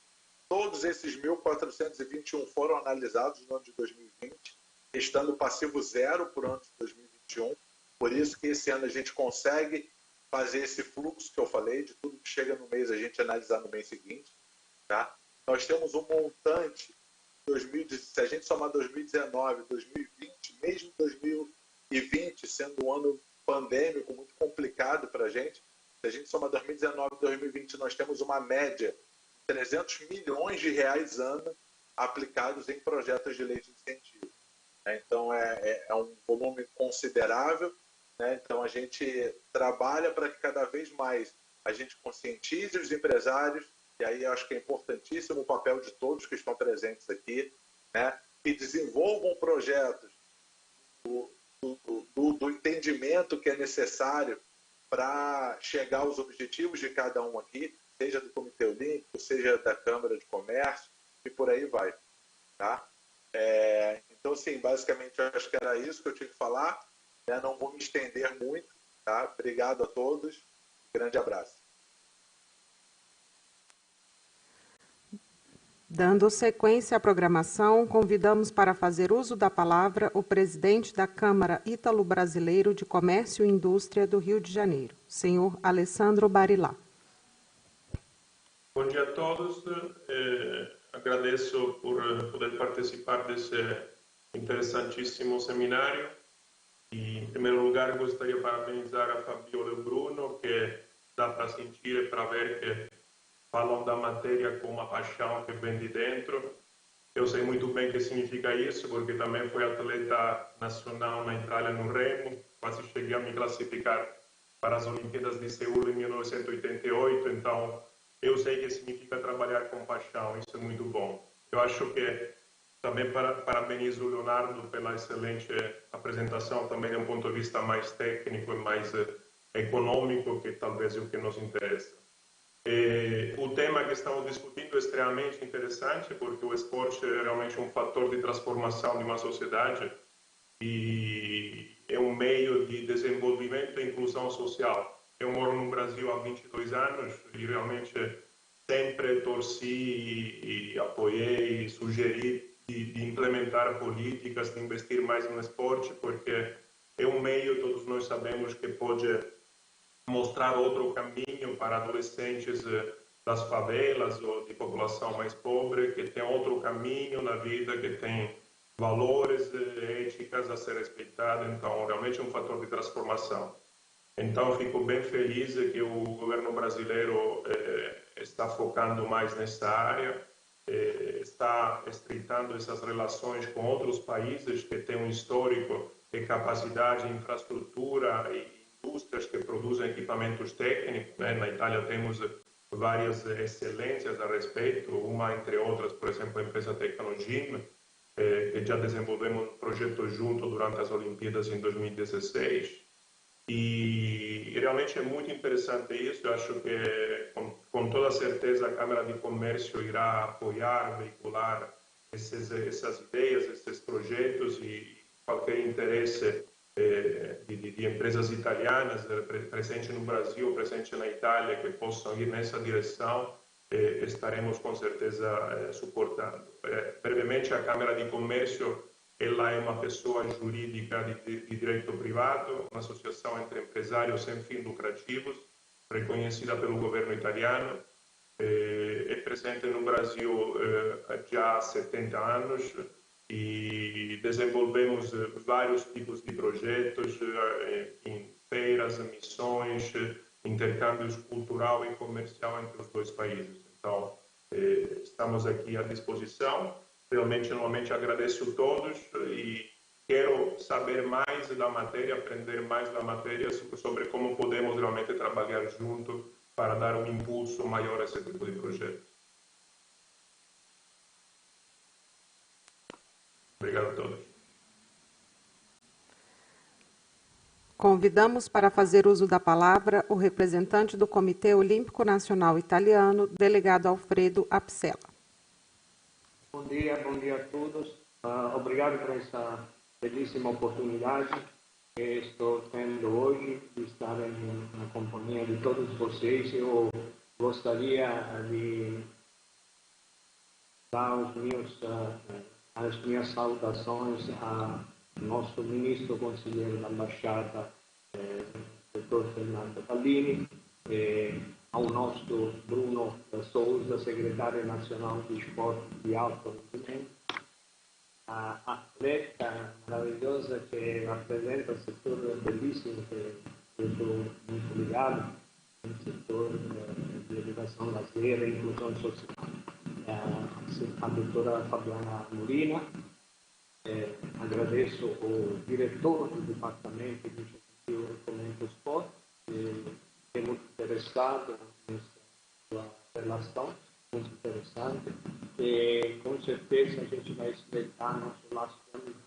Speaker 4: Todos esses 1.421 foram analisados no ano de 2020, estando passivo zero por ano de 2021. Por isso que esse ano a gente consegue fazer esse fluxo que eu falei, de tudo que chega no mês a gente analisar no mês seguinte. Tá? Nós temos um montante, se a gente somar 2019, 2020, mesmo 2020 sendo um ano pandêmico muito complicado para a gente, se a gente somar 2019 e 2020, nós temos uma média de 300 milhões de reais ano aplicados em projetos de lei de incentivo. Então, é um volume considerável, né? Então, a gente trabalha para que cada vez mais a gente conscientize os empresários, e aí eu acho que é importantíssimo o papel de todos que estão presentes aqui, né? Que desenvolvam projetos do entendimento que é necessário para chegar aos objetivos de cada um aqui, seja do Comitê Olímpico, seja da Câmara de Comércio, e por aí vai. Tá? Então, sim, basicamente, eu acho que era isso que eu tinha que falar. Né? Não vou me estender muito. Tá? Obrigado a todos. Grande abraço.
Speaker 2: Dando sequência à programação, convidamos para fazer uso da palavra o presidente da Câmara Ítalo-Brasileiro de Comércio e Indústria do Rio de Janeiro, senhor Alessandro Barilá.
Speaker 5: Bom dia a todos. Agradeço por poder participar desse interessantíssimo seminário. E, em primeiro lugar, gostaria de parabenizar a Fabiola e o Bruno, que dá para sentir e para ver que falam da matéria com uma paixão que vem de dentro. Eu sei muito bem o que significa isso, porque também fui atleta nacional na Itália no remo, quase cheguei a me classificar para as Olimpíadas de Seul em 1988, então eu sei o que significa trabalhar com paixão, isso é muito bom. Eu acho que também parabenizo o Leonardo pela excelente apresentação, também de um ponto de vista mais técnico e mais econômico, que talvez é o que nos interessa. O tema que estamos discutindo é extremamente interessante, porque o esporte é realmente um fator de transformação de uma sociedade e é um meio de desenvolvimento e inclusão social. Eu moro no Brasil há 22 anos e realmente sempre torci e apoiei e sugeri de implementar políticas, de investir mais no esporte, porque é um meio, todos nós sabemos, que pode mostrar outro caminho para adolescentes das favelas ou de população mais pobre, que tem outro caminho na vida, que tem valores, éticas a ser respeitados. Então, realmente é um fator de transformação. Então, fico bem feliz que o governo brasileiro está focando mais nessa área, está estreitando essas relações com outros países que têm um histórico que capacidade, infraestrutura e indústrias que produzem equipamentos técnicos. Na Itália temos várias excelências a respeito, uma entre outras, por exemplo, a empresa Tecnogym, que já desenvolvemos um projeto junto durante as Olimpíadas em 2016. E realmente é muito interessante isso. Eu acho que, com toda certeza, a Câmara de Comércio irá apoiar, veicular essas ideias, esses projetos, e qualquer interesse de empresas italianas presentes no Brasil, presentes na Itália, que possam ir nessa direção, estaremos com certeza suportando. Brevemente, a Câmara de Comércio, ela é uma pessoa jurídica de direito privado, uma associação entre empresários sem fins lucrativos, reconhecida pelo governo italiano, é presente no Brasil já há 70 anos e desenvolvemos vários tipos de projetos em feiras, missões, intercâmbios cultural e comercial entre os dois países. Então, estamos aqui à disposição. Realmente, novamente, agradeço a todos e quero saber mais da matéria, aprender mais da matéria sobre como podemos realmente trabalhar junto para dar um impulso maior a esse tipo de projeto. Obrigado a todos.
Speaker 2: Convidamos para fazer uso da palavra o representante do Comitê Olímpico Nacional Italiano, delegado Alfredo Apsella.
Speaker 6: Bom dia a todos. Obrigado por essa belíssima oportunidade que estou tendo hoje de estar na companhia de todos vocês. Eu gostaria de dar as minhas saudações ao nosso ministro conselheiro da Embaixada, Dr. Fernando Pallini, ao nosso Bruno Souza, secretário nacional de esporte de alto rendimento, a atleta maravilhosa que apresenta o setor belíssimo, que eu estou muito ligado, no setor de educação lazer e inclusão social, a doutora Fabiana Molina. Agradeço o diretor do Departamento de Incentivo e Fomento do Esporte, que é muito interessado nessa relação, muito interessante, e com certeza a gente vai estreitar nosso laço de amizade.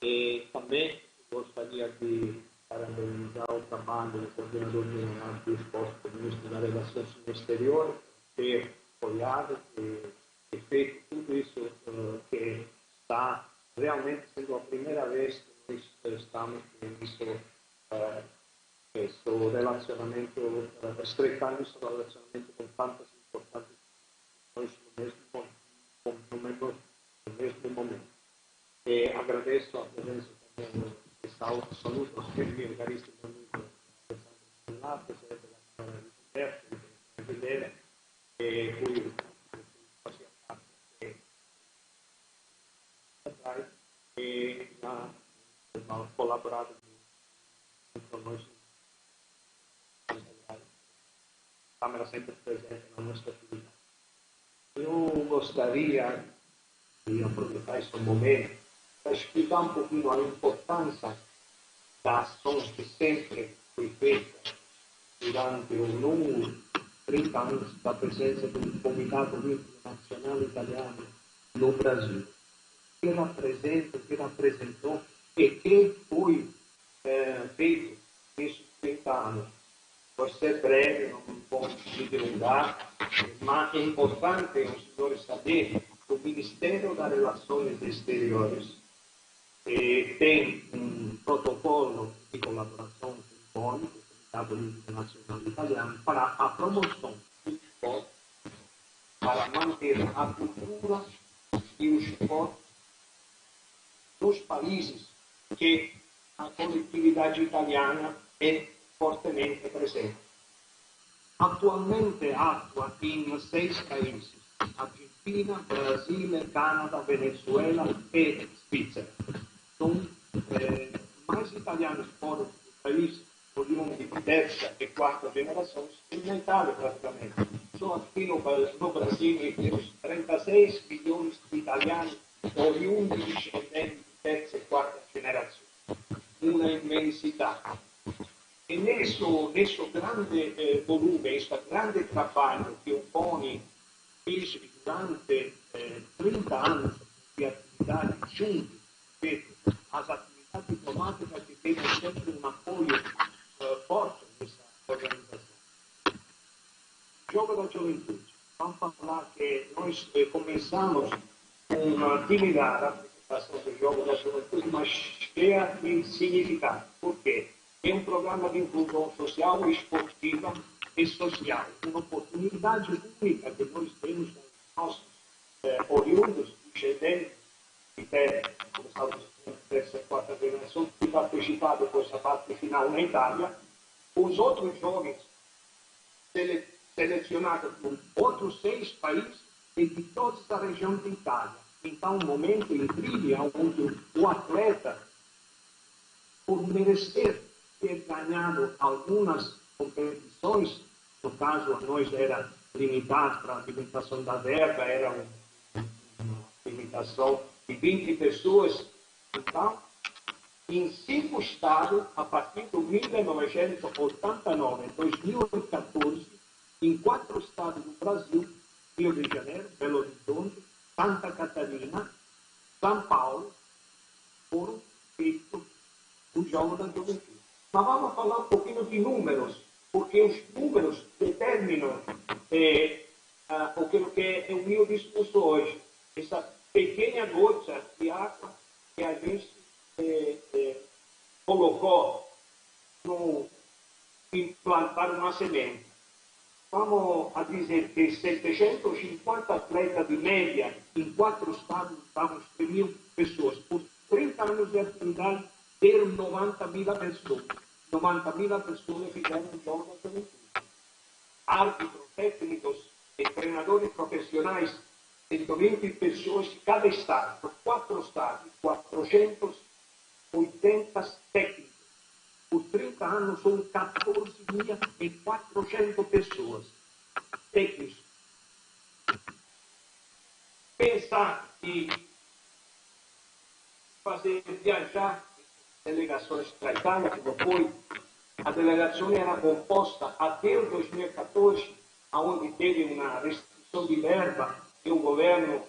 Speaker 6: E também gostaria de parabenizar o trabalho do coordenador general do esporte do Ministro das Relações Exteriores, ter apoiado e feito tudo isso que está realmente sendo a primeira vez que nós estamos nisso. Questo relacionamento, estreitando questo relazionamento con tantas importanti no mesmo momento. E agradeço a presença também e saluto o meu caríssimo amigo Alessandro, presidente da Câmara de Comércio brasileira, e cui fazia parte atrás e ha collaborato con noi. Câmara sempre presente na nossa vida. Eu gostaria de aproveitar esse momento para explicar um pouquinho a importância da ação que sempre foi feita durante o longo 30 anos da presença do Comitê Olímpico Nacional Italiano no Brasil. Que representa, que representou e que foi feito nesses 30 anos. Por ser breve, não posso me delongar, mas é importante os senhores saberem que o Ministério das Relações Exteriores tem um protocolo de colaboração com o Comitê Olímpico Nacional Italiano para a promoção do esporte, para manter a cultura e o esporte nos países que a coletividade italiana é fortemente presente. Atualmente atua em 6 países: Argentina, Brasile, Canada, Venezuela e Svizzera. São mais italianos fora do país, oriundi di terza e quarta gerações, in Itália praticamente. Só aqui no Brasile temos 36 milhões de italianos oriundi discendenti di terza e quarta gerazione. una immensità. E nel grande volume, questo grande trabalho che o CONI fez durante 30 anni di attività junte, as atividades diplomáticas que têm sempre um apoio forte nessa organização. Jogo da Juventude. Vamos falar que nós começamos com uma tímida apresentação do Jogo da Juventude, mas cheia de significado. Por quê? É um programa de inclusão social, esportiva e social. Uma oportunidade única que nós temos com os nossos oriundos, descendentes, que têm, como sabemos, dessa quarta geração, que participaram dessa parte final na Itália. Os outros jovens selecionados por outros 6 países e de toda a região da Itália. Então, um momento incrível onde o atleta, por merecer ter ganhado algumas competições, no caso, nós era limitado para a limitação da verba, era uma limitação de 20 pessoas. Então, em 5 estados, a partir de 1989, 2014, em 4 estados do Brasil, Rio de Janeiro, Belo Horizonte, Santa Catarina, São Paulo, foram feitos o Jogo da Juventude. Mas vamos falar um pouquinho de números, porque os números determinam o que é o meu discurso hoje. Essa pequena gota de água que a gente colocou no implantar uma semente. Vamos a dizer que 750 atletas de média em 4 estados, estamos 3.000 pessoas. Por 30 anos de atividade, deram 90.000 pessoas. 90.000 pessoas fizeram o Jogo da Juventude. Árbitros, técnicos e treinadores profissionais, 120 pessoas de cada estado. Por 4 estados, 480 técnicos. Por 30 anos, são 14.400 pessoas. Técnicos. Pensar em fazer viajar delegações para a Itália, que não foi. A delegação era composta até o 2014, onde teve uma restrição de verba, e o governo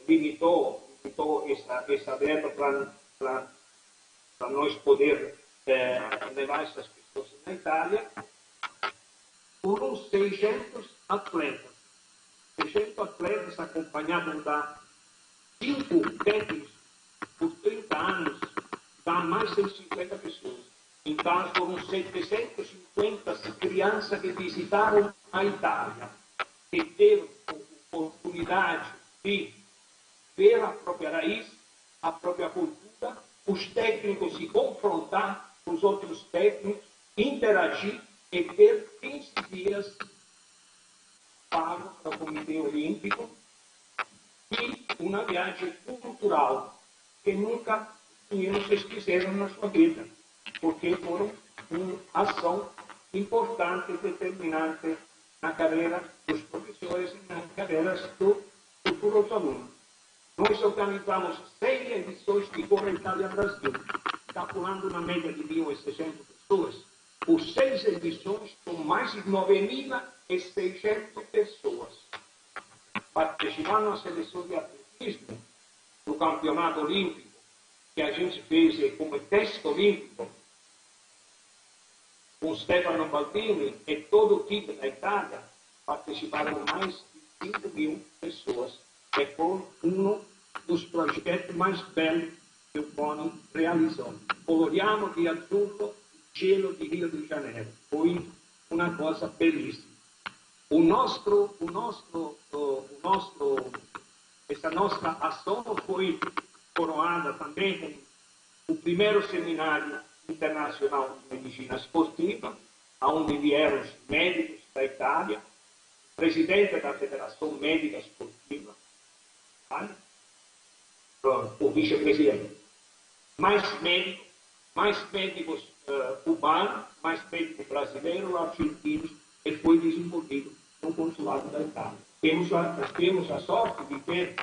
Speaker 6: limitou essa verba para nós poder levar essas pessoas na Itália. Foram 600 atletas. 600 atletas acompanhados da 5 técnicos por 30 anos, dá mais de 50 pessoas. Então, foram 750 crianças que visitaram a Itália, que tiveram a oportunidade de ver a própria raiz, a própria cultura, os técnicos se confrontar com os outros técnicos, interagir e ter 15 dias pago para o Comitê Olímpico e uma viagem cultural que nunca eles esqueceram na sua vida, porque foram uma ação importante e determinante na carreira dos professores e nas carreiras dos futuros alunos. Nós organizamos 6 edições de Corre Itália Brasil, calculando uma média de 1.600 pessoas. Por 6 edições, com mais de 9.600 pessoas. Participaram na seleção de atletismo do campeonato olímpico, que a gente fez como teste olímpico, com Stefano Baldini e todo o time da Itália. Participaram mais de 5.000 pessoas. E foi um dos projetos mais belos que o CONI realizou. Coloriamo di azzurro il cielo di Rio de Janeiro. Foi uma coisa belíssima. Essa nossa ação foi coroada também com o primeiro seminário internacional de medicina esportiva, onde vieram os médicos da Itália, presidente da Federação Médica Esportiva, o vice-presidente, mais médicos cubanos, mais médicos brasileiros, argentinos, e foi desenvolvido no consulado da Itália. Temos a sorte de ter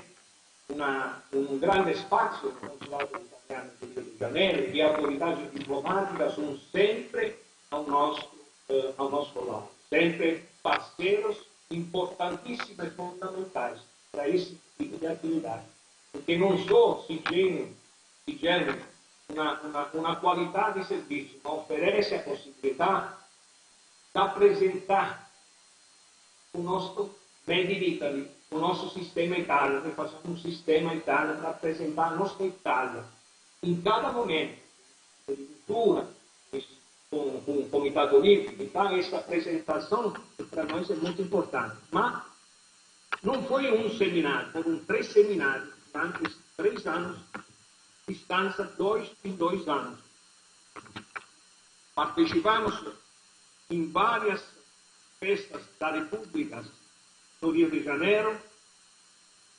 Speaker 6: um grande espaço no consulado italiano de Rio de de Janeiro e a autoridade diplomática são sempre ao nosso lado, sempre parceiros importantíssimos e fundamentais para esse tipo de atividade. Porque não só se gera uma qualidade de serviço, mas oferece a possibilidade de apresentar o nosso Made in Italy, o nosso sistema Itália, nós fazemos um sistema Itália para apresentar a nossa Itália em cada momento, agricultura, com o Comitê Olímpico. Então, essa apresentação para nós é muito importante. Mas não foi um seminário, foram 3 seminários, durante 3 anos, distância 2 em 2 anos. Participamos em várias festas da República, no Rio de Janeiro,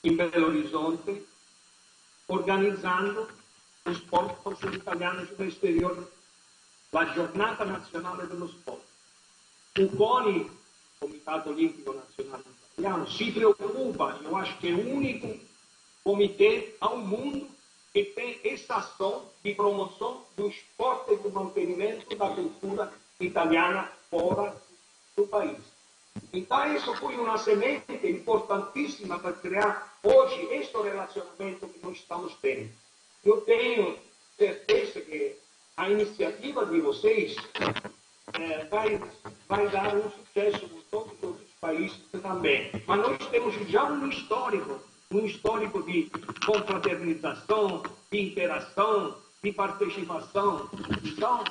Speaker 6: em Belo Horizonte, organizando os povos italianos no exterior, a Giornata Nazionale dello Sport. O CONI, Comitê Olímpico Nacional Italiano, se preocupa, eu acho que é o único comitê ao mundo que tem essa ação de promoção do esporte e do mantenimento da cultura italiana fora do país. Então, isso foi uma semente importantíssima para criar hoje este relacionamento que nós estamos tendo. Eu tenho certeza que a iniciativa de vocês vai dar um sucesso em todos os outros países também. Mas nós temos já um histórico de confraternização, de interação, de participação. Então,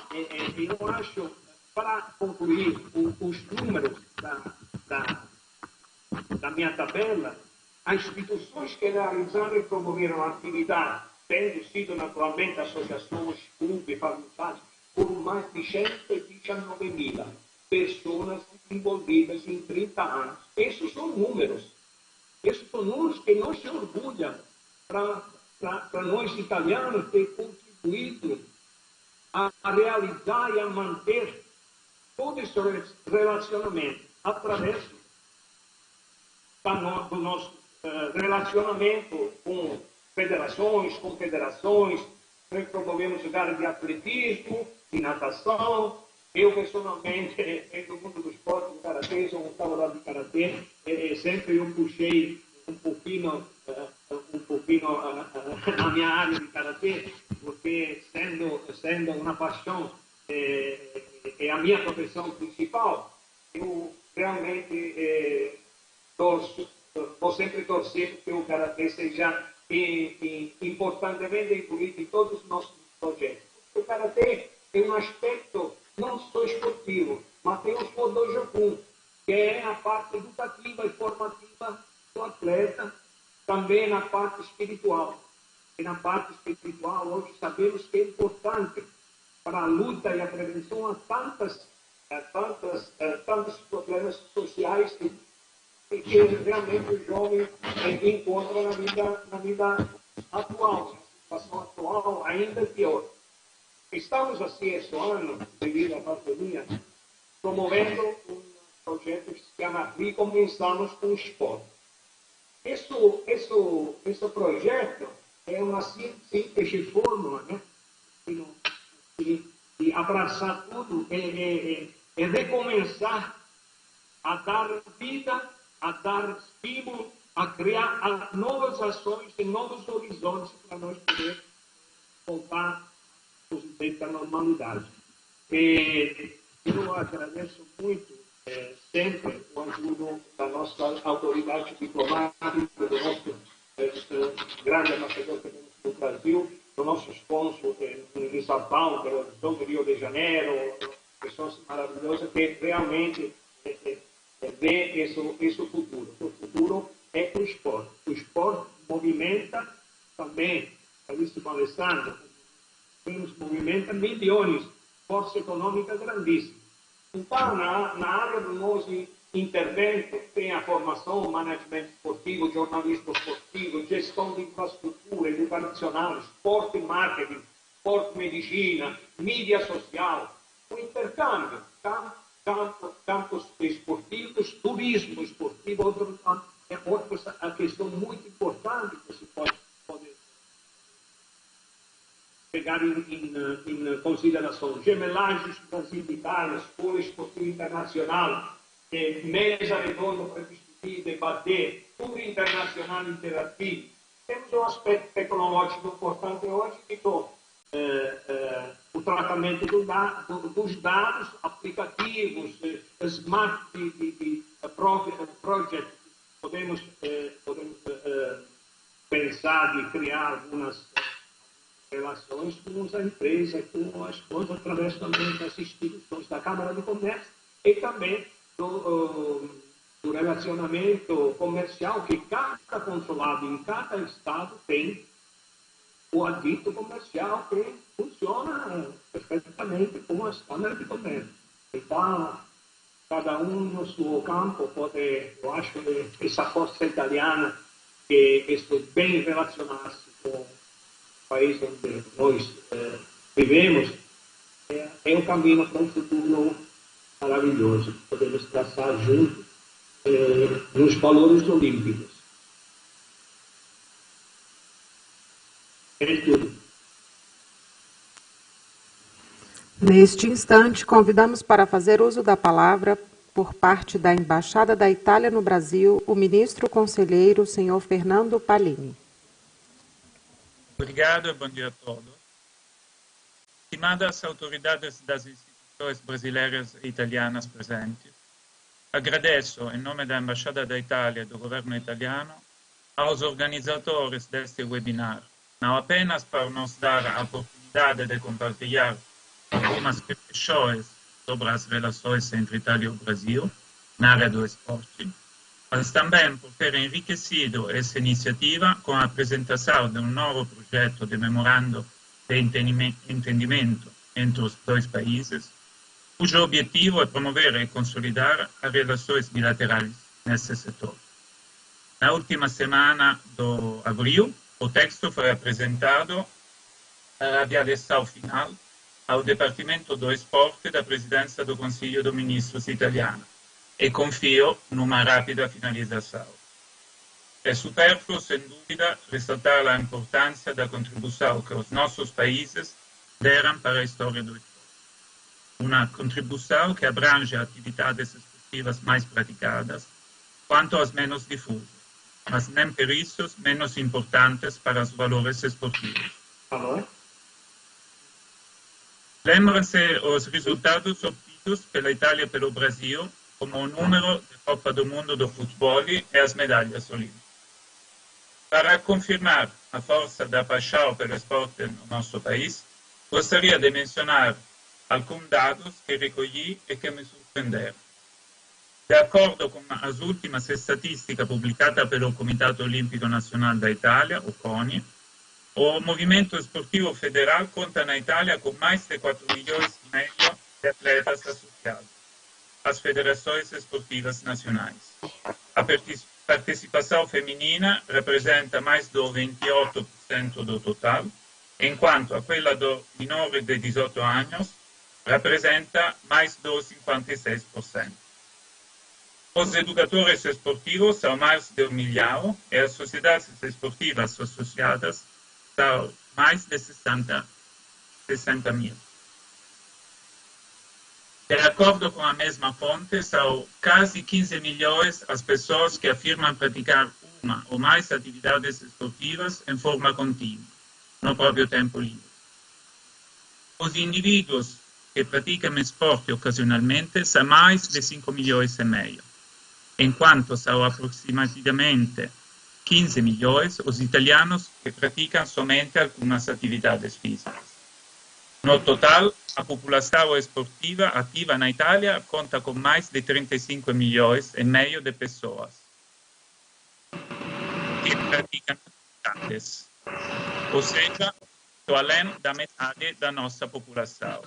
Speaker 6: eu acho, para concluir os números da minha tabela, as instituições que realizaram e promoveram a atividade, tendo sido naturalmente associações, clubes, faculdades, por mais de 119 mil pessoas envolvidas em 30 anos. Esses são números que nós se orgulham para nós italianos ter contribuído a realizar e a manter todo esse relacionamento através do nosso relacionamento com federações, confederações. Nós promovemos lugares de atletismo, de natação. Eu, pessoalmente, no mundo do esporte, do karatê, sou um lutador de karatê, sempre eu puxei um pouquinho na minha área de karatê, porque sendo uma paixão, é a minha profissão principal, eu realmente vou sempre torcer que o karatê seja importantemente incluído em todos os nossos projetos. O karatê tem um aspecto não só esportivo, mas tem o Shodojoku, que é a parte educativa e formativa do atleta, também na parte espiritual. E na parte espiritual, hoje sabemos que é importante para a luta e a prevenção a tantos problemas sociais que realmente o jovem encontra na vida atual, na situação atual ainda pior. Estamos assim, esse ano, devido à pandemia, promovendo um projeto que se chama Recomeçamos com o Esporte. Esse projeto é uma simples fórmula, né? De abraçar tudo, é recomeçar a dar vida, a dar estímulo, a criar novas ações e novos horizontes para nós poder voltar à normalidade. Eu agradeço muito sempre o ajuda da nossa autoridade diplomática, do nosso grande embaixador que temos no Brasil, do nosso sponsor em São Paulo, do Rio de Janeiro, pessoas maravilhosas que realmente vê esse futuro. O futuro é o esporte. O esporte movimenta também, como disse o Alessandro, movimenta milhões, força econômica grandíssima. Então, na área do nosso intervento, tem a formação, management esportivo, jornalismo esportivo, gestão de infraestrutura educacional, esporte e marketing, esporte e medicina, mídia social, o intercâmbio, campos esportivos, turismo esportivo, outra questão muito importante que se pode pegar em consideração gemelagens Brasil e Itália, Escola Esportiva Internacional, mesa redonda para discutir, debater, tour internacional interativo. Temos um aspecto tecnológico importante hoje, que o tratamento dos dados, aplicativos, smart project. Podemos pensar de criar algumas relações com as empresas, com as coisas, através também das instituições da Câmara de Comércio e também do relacionamento comercial, que cada consulado em cada estado tem o adito comercial que funciona perfeitamente com as câmaras de comércio. Então, cada um no seu campo pode, eu acho que essa força italiana, que isso bem relacionar-se com o país onde nós vivemos, é um caminho para um futuro maravilhoso. Podemos traçar juntos nos valores olímpicos. É tudo.
Speaker 2: Neste instante, convidamos para fazer uso da palavra, por parte da Embaixada da Itália no Brasil, o ministro conselheiro, senhor Fernando Pallini.
Speaker 7: Obrigado e bom dia a todos. Estimadas autoridades das instituições brasileiras e italianas presentes, agradeço, em nome da Embaixada da Itália e do governo italiano, aos organizadores deste webinar, não apenas para nos dar a oportunidade de compartilhar algumas questões sobre as relações entre Itália e o Brasil na área do esporte, mas também por ter enriquecido essa iniciativa com a apresentação de um novo projeto de memorando de entendimento entre os dois países, cujo objetivo é promover e consolidar as relações bilaterais nesse setor. Na última semana de abril, o texto foi apresentado para a avaliação final ao Departamento do Esporte da Presidência do Conselho de Ministros italiano e confio numa rápida finalização. É supérfluo, sem dúvida, ressaltar a importância da contribuição que os nossos países deram para a história do esporte. Uma contribuição que abrange atividades esportivas mais praticadas, quanto as menos difusas, mas nem por isso menos importantes para os valores esportivos. Lembram-se os resultados obtidos pela Itália e pelo Brasil, como o número de Copa do Mundo do futebol e as medalhas olímpicas. Para confirmar a força da paixão pelo esporte no nosso país, gostaria de mencionar alguns dados que recolhi e que me surpreenderam. De acordo com as últimas estatísticas publicadas pelo Comitato Olimpico Nazionale da Itália, o CONI, o movimento esportivo federal conta na Itália com mais de 4 milhões e meio de atletas associados às federações esportivas nacionais. A participação feminina representa mais do 28% do total, enquanto aquela dos menores de 18 anos representa mais do 56%. Os educadores esportivos são mais de 1 milhão e as sociedades esportivas associadas são mais de 60 mil. De acordo com a mesma fonte, são quase 15 milhões as pessoas que afirmam praticar uma ou mais atividades esportivas em forma contínua, no próprio tempo livre. Os indivíduos que praticam esporte ocasionalmente são mais de 5 milhões e meio, enquanto são aproximadamente 15 milhões os italianos que praticam somente algumas atividades físicas. No total, a população esportiva ativa na Itália conta com mais de 35 milhões e meio de pessoas que praticam atividades, ou seja, além da metade da nossa população.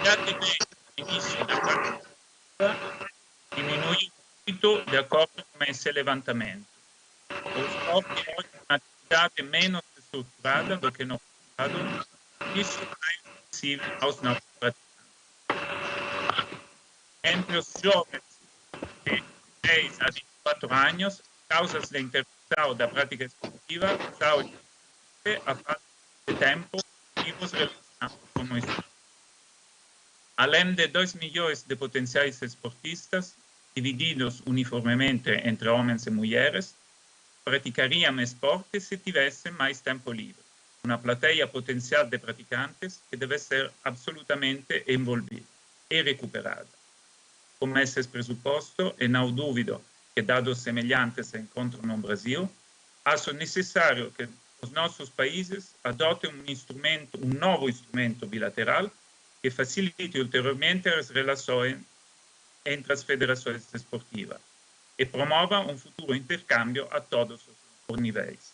Speaker 7: Já desde o início da pandemia, diminui muito de acordo com esse levantamento. O esporte é uma atividade menos estruturada do que no passado, isso é mais acessível aos nossos praticantes. Entre os jovens de 6 a 24 anos, causas da interrupção da prática esportiva são a falta de tempo objetivos relacionados como esto. Além de 2 millones de potenciales esportistas, divididos uniformemente entre homens e mulheres, praticariam esporte se tivessem mais tempo livre. Uma plateia potencial de praticantes que deve ser absolutamente envolvida e recuperada. Com esses pressupostos, e não duvido que dados semelhantes se encontram no Brasil, acho necessário que os nossos países adotem um novo instrumento bilateral que facilite ulteriormente as relações entre as federações esportivas e promova um futuro intercâmbio a todos os níveis.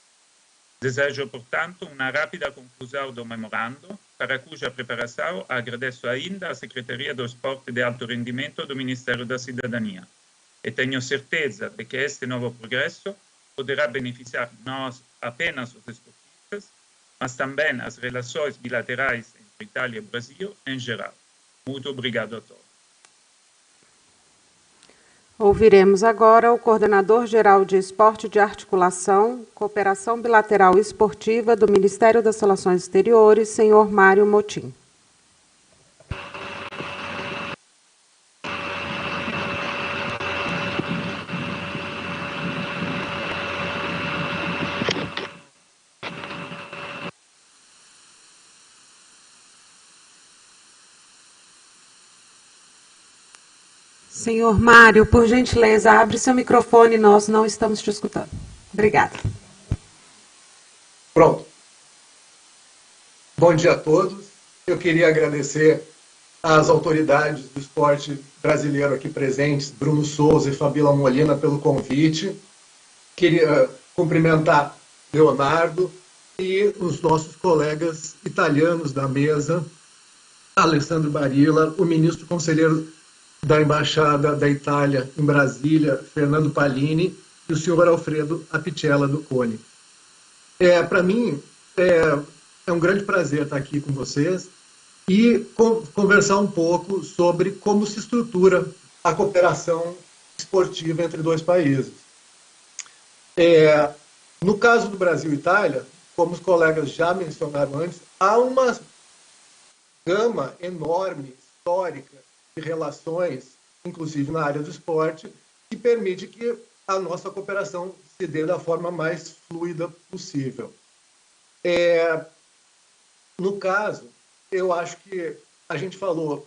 Speaker 7: Desejo, portanto, uma rápida conclusão do memorando, para cuja preparação agradeço ainda à Secretaria do Esporte de Alto Rendimento do Ministério da Cidadania. E tenho certeza de que este novo progresso poderá beneficiar não apenas os esportistas, mas também as relações bilaterais entre Itália e Brasil em geral. Muito obrigado a todos.
Speaker 2: Ouviremos agora o Coordenador-Geral de Esporte de Articulação, Cooperação Bilateral Esportiva do Ministério das Relações Exteriores, senhor Mário Motim. Senhor Mário, por gentileza, abre seu microfone, nós não estamos te escutando. Obrigada.
Speaker 8: Pronto. Bom dia a todos. Eu queria agradecer às autoridades do esporte brasileiro aqui presentes, Bruno Souza e Fabíola Molina, pelo convite. Queria cumprimentar Leonardo e os nossos colegas italianos da mesa, Alessandro Barilla, o ministro conselheiro da Embaixada da Itália em Brasília, Fernando Palini, e o senhor Alfredo Apicella do CONI. Para mim, é um grande prazer estar aqui com vocês e conversar um pouco sobre como se estrutura a cooperação esportiva entre dois países. No caso do Brasil e Itália, como os colegas já mencionaram antes, há uma gama enorme, histórica, de relações, inclusive na área do esporte, que permite que a nossa cooperação se dê da forma mais fluida possível. No caso, eu acho que a gente falou,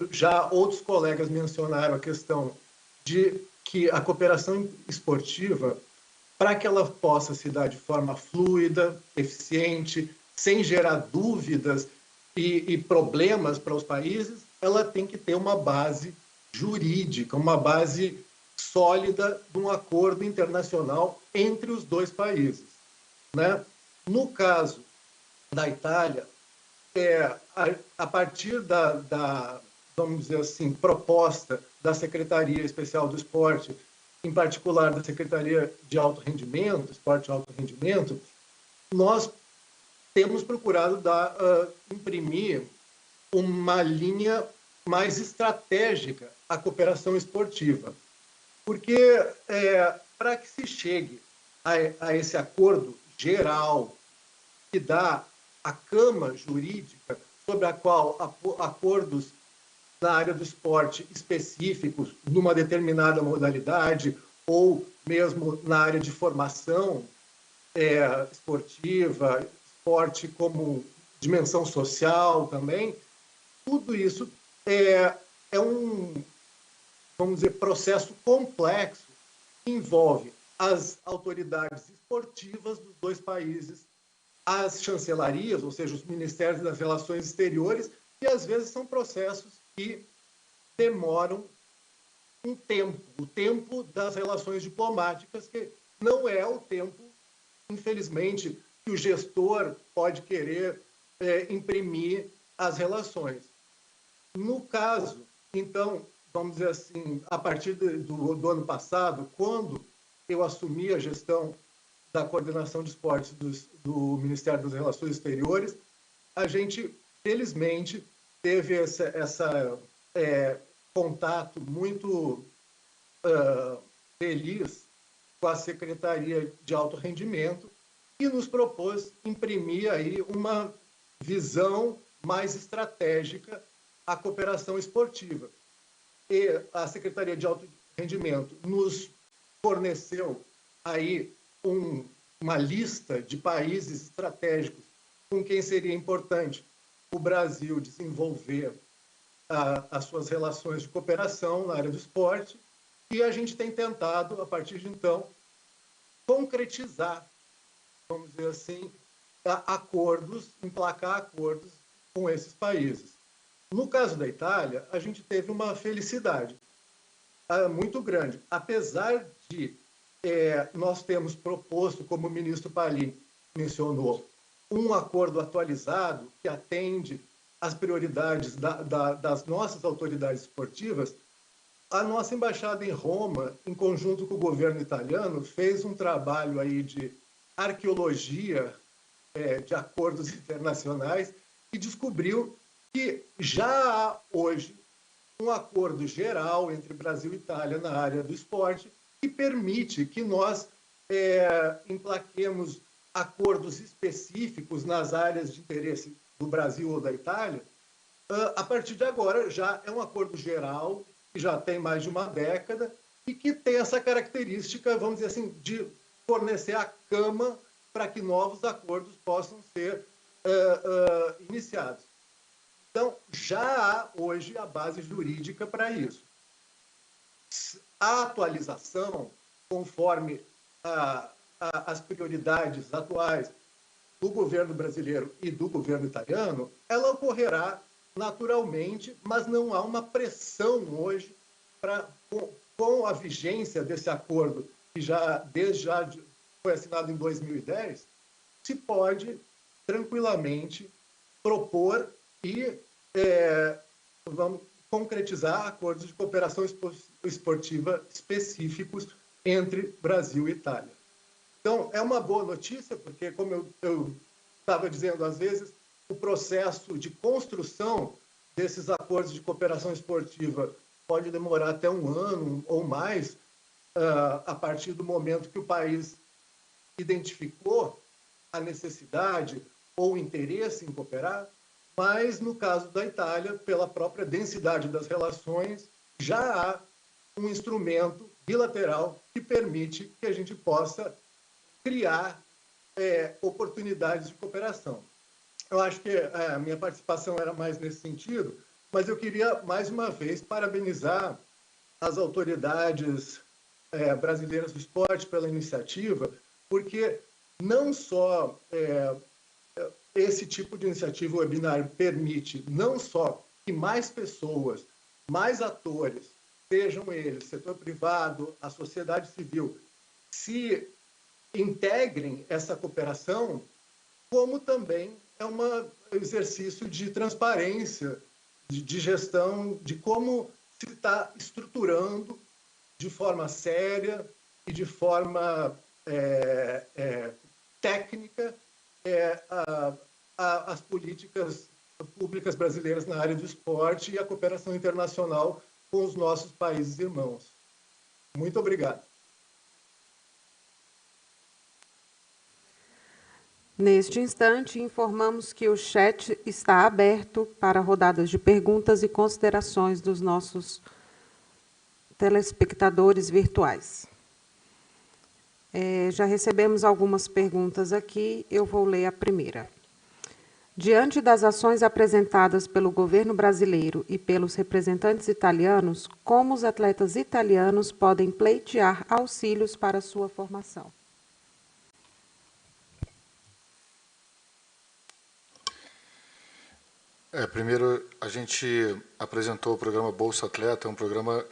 Speaker 8: já outros colegas mencionaram a questão de que a cooperação esportiva, para que ela possa se dar de forma fluida, eficiente, sem gerar dúvidas e problemas para os países, ela tem que ter uma base jurídica, uma base sólida de um acordo internacional entre os dois países, né? No caso da Itália, a partir da, vamos dizer assim, proposta da Secretaria Especial do Esporte, em particular da Secretaria de Alto Rendimento, Esporte de Alto Rendimento, nós temos procurado imprimir uma linha mais estratégica à cooperação esportiva. Porque para que se chegue a esse acordo geral que dá a cama jurídica sobre a qual acordos na área do esporte específicos, numa determinada modalidade, ou mesmo na área de formação esportiva, esporte como dimensão social também, tudo isso é um, vamos dizer, processo complexo que envolve as autoridades esportivas dos dois países, as chancelarias, ou seja, os ministérios das relações exteriores, e às vezes são processos que demoram um tempo, o tempo das relações diplomáticas, que não é o tempo, infelizmente, que o gestor pode querer imprimir as relações. No caso, então, vamos dizer assim, a partir do ano passado, quando eu assumi a gestão da coordenação de esportes do Ministério das Relações Exteriores, a gente, felizmente, teve esse contato muito feliz com a Secretaria de Alto Rendimento e nos propôs imprimir aí uma visão mais estratégica à cooperação esportiva. E a Secretaria de Alto Rendimento nos forneceu aí uma lista de países estratégicos com quem seria importante o Brasil desenvolver as suas relações de cooperação na área do esporte, e a gente tem tentado, a partir de então, concretizar, vamos dizer assim, acordos, emplacar acordos com esses países. No caso da Itália, a gente teve uma felicidade muito grande. Apesar de nós termos proposto, como o ministro Palim mencionou, um acordo atualizado que atende às prioridades das nossas autoridades esportivas, a nossa embaixada em Roma, em conjunto com o governo italiano, fez um trabalho aí de arqueologia de acordos internacionais e descobriu que já há hoje um acordo geral entre Brasil e Itália na área do esporte que permite que nós emplaquemos acordos específicos nas áreas de interesse do Brasil ou da Itália. A partir de agora, já é um acordo geral, que já tem mais de uma década, e que tem essa característica, vamos dizer assim, de fornecer a cama para que novos acordos possam ser iniciados. Então, já há hoje a base jurídica para isso. A atualização, conforme as prioridades atuais do governo brasileiro e do governo italiano, ela ocorrerá naturalmente, mas não há uma pressão hoje com a vigência desse acordo, que desde já foi assinado em 2010, se pode tranquilamente propor e vamos concretizar acordos de cooperação esportiva específicos entre Brasil e Itália. Então, é uma boa notícia, porque, como eu estava dizendo, às vezes, o processo de construção desses acordos de cooperação esportiva pode demorar até um ano ou mais, a partir do momento que o país identificou a necessidade ou o interesse em cooperar, mas, no caso da Itália, pela própria densidade das relações, já há um instrumento bilateral que permite que a gente possa criar oportunidades de cooperação. Eu acho que a minha participação era mais nesse sentido, mas eu queria, mais uma vez, parabenizar as autoridades brasileiras do esporte pela iniciativa, porque não só esse tipo de iniciativa webinário permite não só que mais pessoas, mais atores, sejam eles setor privado, a sociedade civil, se integrem essa cooperação, como também é um exercício de transparência, de gestão, de como se está estruturando de forma séria e de forma técnica as políticas públicas brasileiras na área do esporte e a cooperação internacional com os nossos países irmãos. Muito obrigado.
Speaker 2: Neste instante, informamos que o chat está aberto para rodadas de perguntas e considerações dos nossos telespectadores virtuais. Já recebemos algumas perguntas aqui, eu vou ler a primeira. Diante das ações apresentadas pelo governo brasileiro e pelos representantes italianos, como os atletas italianos podem pleitear auxílios para sua formação?
Speaker 1: Primeiro, a gente apresentou o programa Bolsa Atleta, um programa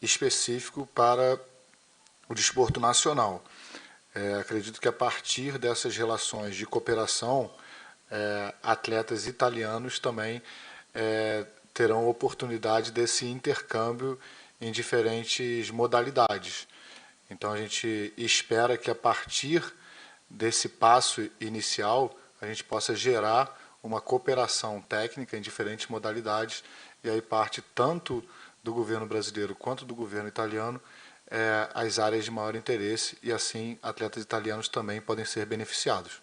Speaker 1: específico para o desporto nacional. Acredito que a partir dessas relações de cooperação, atletas italianos também terão oportunidade desse intercâmbio em diferentes modalidades. Então, a gente espera que a partir desse passo inicial, a gente possa gerar uma cooperação técnica em diferentes modalidades, e aí parte tanto do governo brasileiro quanto do governo italiano as áreas de maior interesse e, assim, atletas italianos também podem ser beneficiados.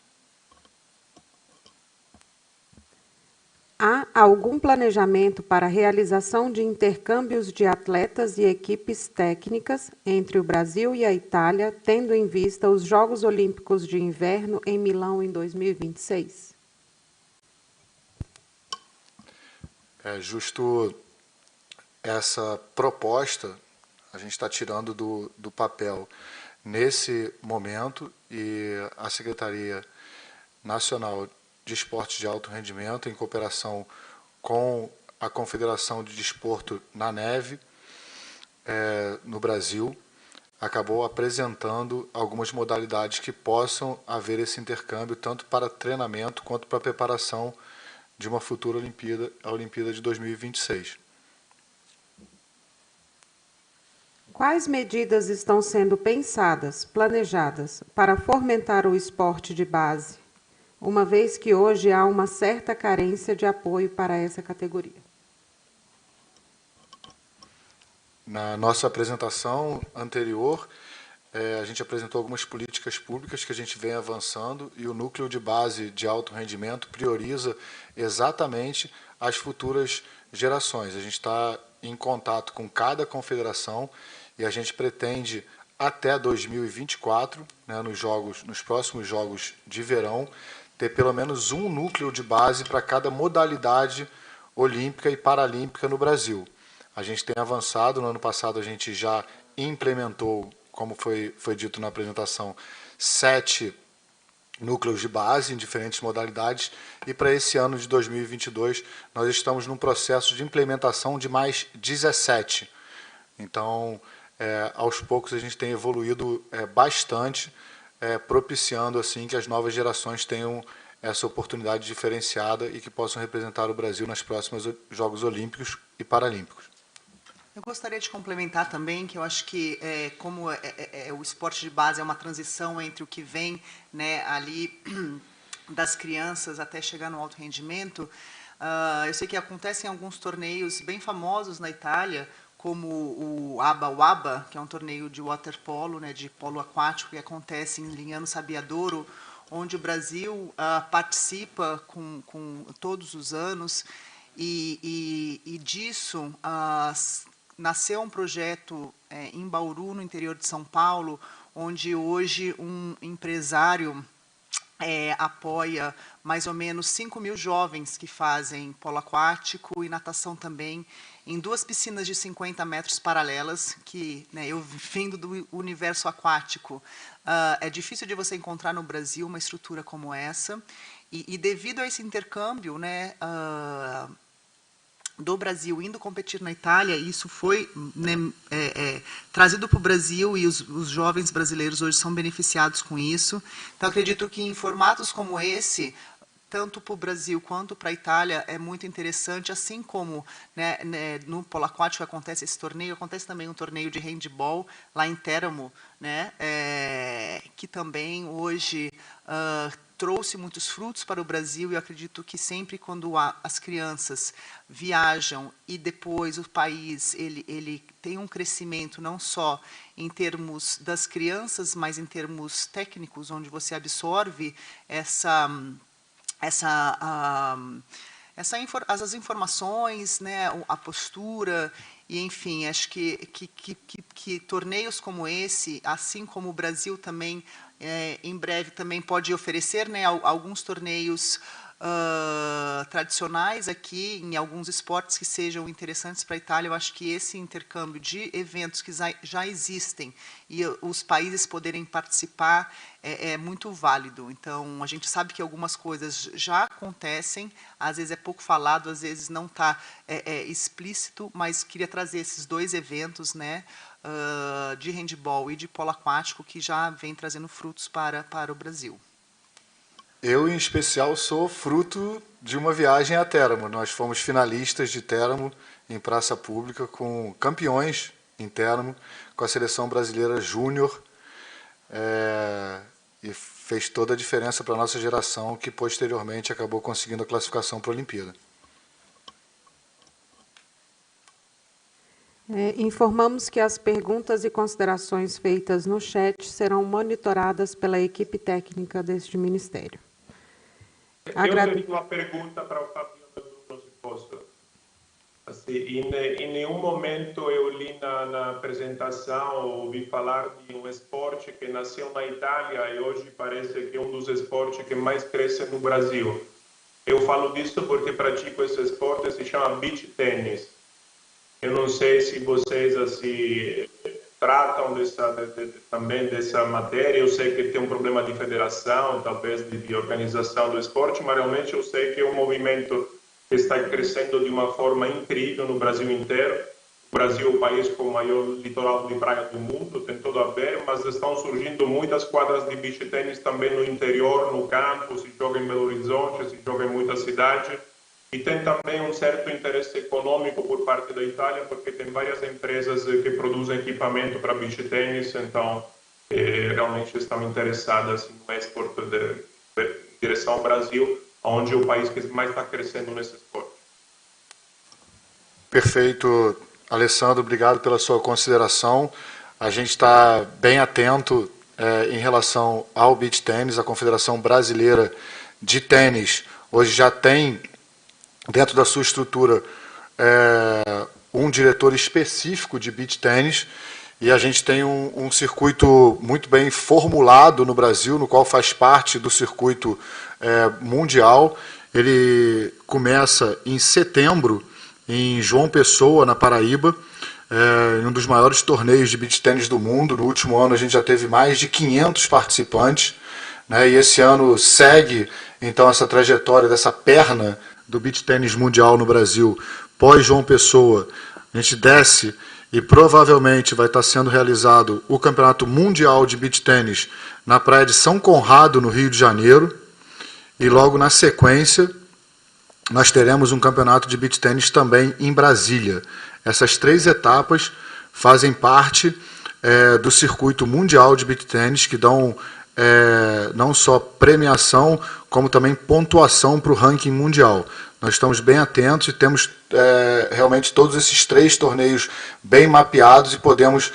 Speaker 2: Há algum planejamento para a realização de intercâmbios de atletas e equipes técnicas entre o Brasil e a Itália, tendo em vista os Jogos Olímpicos de Inverno em Milão em 2026?
Speaker 1: É justo essa proposta, a gente está tirando do papel nesse momento, e a Secretaria Nacional de Esportes de Alto Rendimento, em cooperação com a Confederação de Desporto na Neve, no Brasil, acabou apresentando algumas modalidades que possam haver esse intercâmbio, tanto para treinamento quanto para preparação de uma futura Olimpíada, a Olimpíada de 2026.
Speaker 2: Quais medidas estão sendo pensadas, planejadas, para fomentar o esporte de base, uma vez que hoje há uma certa carência de apoio para essa categoria?
Speaker 1: Na nossa apresentação anterior, a gente apresentou algumas políticas públicas que a gente vem avançando, e o núcleo de base de alto rendimento prioriza exatamente as futuras gerações. A gente está em contato com cada confederação e a gente pretende, até 2024, né, nos próximos Jogos de Verão, ter pelo menos um núcleo de base para cada modalidade olímpica e paralímpica no Brasil. A gente tem avançado, no ano passado a gente já implementou, como foi dito na apresentação, 7 núcleos de base em diferentes modalidades, e para esse ano de 2022 nós estamos num processo de implementação de mais 17. Então, aos poucos a gente tem evoluído bastante, propiciando assim que as novas gerações tenham essa oportunidade diferenciada e que possam representar o Brasil nas próximas Jogos Olímpicos e Paralímpicos.
Speaker 3: Eu gostaria de complementar também que eu acho que como o esporte de base é uma transição entre o que vem, né, ali das crianças até chegar no alto rendimento, eu sei que acontecem alguns torneios bem famosos na Itália, como o ABA-WABA, que é um torneio de waterpolo, né, de polo aquático, que acontece em Lignano Sabbiadoro, onde o Brasil participa com todos os anos, e disso nasceu um projeto em Bauru, no interior de São Paulo, onde hoje um empresário apoia mais ou menos 5.000 jovens que fazem polo aquático e natação também, em 2 piscinas de 50 metros paralelas, que, né, eu vindo do universo aquático, é difícil de você encontrar no Brasil uma estrutura como essa, e devido a esse intercâmbio, né, do Brasil indo competir na Itália, isso foi, né, trazido para o Brasil, e os jovens brasileiros hoje são beneficiados com isso. Então, acredito que em formatos como esse, tanto para o Brasil quanto para a Itália, é muito interessante, assim como, né, no polo aquático acontece esse torneio, acontece também um torneio de handball lá em Teramo, né, que também hoje trouxe muitos frutos para o Brasil, e eu acredito que sempre quando as crianças viajam e depois o país ele tem um crescimento não só em termos das crianças, mas em termos técnicos, onde você absorve essas informações, né, a postura, e enfim, acho que torneios como esse, assim como o Brasil também, em breve também pode oferecer, né, alguns torneios tradicionais aqui, em alguns esportes que sejam interessantes para a Itália. Eu acho que esse intercâmbio de eventos que já existem e os países poderem participar é muito válido. Então, a gente sabe que algumas coisas já acontecem, às vezes é pouco falado, às vezes não está explícito, mas queria trazer esses 2 eventos, né, de handball e de polo aquático, que já vem trazendo frutos para o Brasil.
Speaker 1: Eu, em especial, sou fruto de uma viagem a Teramo. Nós fomos finalistas de Teramo em praça pública, com campeões em Teramo, com a seleção brasileira júnior, e fez toda a diferença para a nossa geração, que posteriormente acabou conseguindo a classificação para a Olimpíada.
Speaker 2: Informamos que as perguntas e considerações feitas no chat serão monitoradas pela equipe técnica deste Ministério.
Speaker 5: Eu teria uma pergunta para o Fabiano Bruno, se posso. Assim, em nenhum momento eu li na apresentação ou ouvi falar de um esporte que nasceu na Itália e hoje parece que é um dos esportes que mais cresce no Brasil. Eu falo disso porque pratico esse esporte, se chama beach tennis. Eu não sei se vocês assim tratam também dessa matéria. Eu sei que tem um problema de federação, talvez de organização do esporte, mas realmente eu sei que é um movimento que está crescendo de uma forma incrível no Brasil inteiro. O Brasil é o país com o maior litoral de praia do mundo, tem tudo a ver, mas estão surgindo muitas quadras de beach tennis também no interior, no campo, se joga em Belo Horizonte, se joga em muitas cidades. E tem também um certo interesse econômico por parte da Itália, porque tem várias empresas que produzem equipamento para beach tennis, então realmente estão interessadas no exporto de direção ao Brasil, onde é o país que mais está crescendo nesse esporte.
Speaker 1: Perfeito, Alessandro, obrigado pela sua consideração. A gente está bem atento em relação ao beach tennis. A Confederação Brasileira de Tênis hoje já tem dentro da sua estrutura um diretor específico de beach tennis, e a gente tem um circuito muito bem formulado no Brasil, no qual faz parte do circuito mundial. Ele começa em setembro, em João Pessoa, na Paraíba, em um dos maiores torneios de beach tennis do mundo. No último ano a gente já teve mais de 500 participantes, né, e esse ano segue então essa trajetória dessa perna do beach tênis mundial no Brasil. Pós João Pessoa, a gente desce e provavelmente vai estar sendo realizado o Campeonato Mundial de Beach Tênis na praia de São Conrado, no Rio de Janeiro, e logo na sequência nós teremos um campeonato de beach tênis também em Brasília. Essas 3 etapas fazem parte do circuito mundial de beach tênis, que dão não só premiação, como também pontuação para o ranking mundial. Nós estamos bem atentos e temos realmente todos esses 3 torneios bem mapeados e podemos,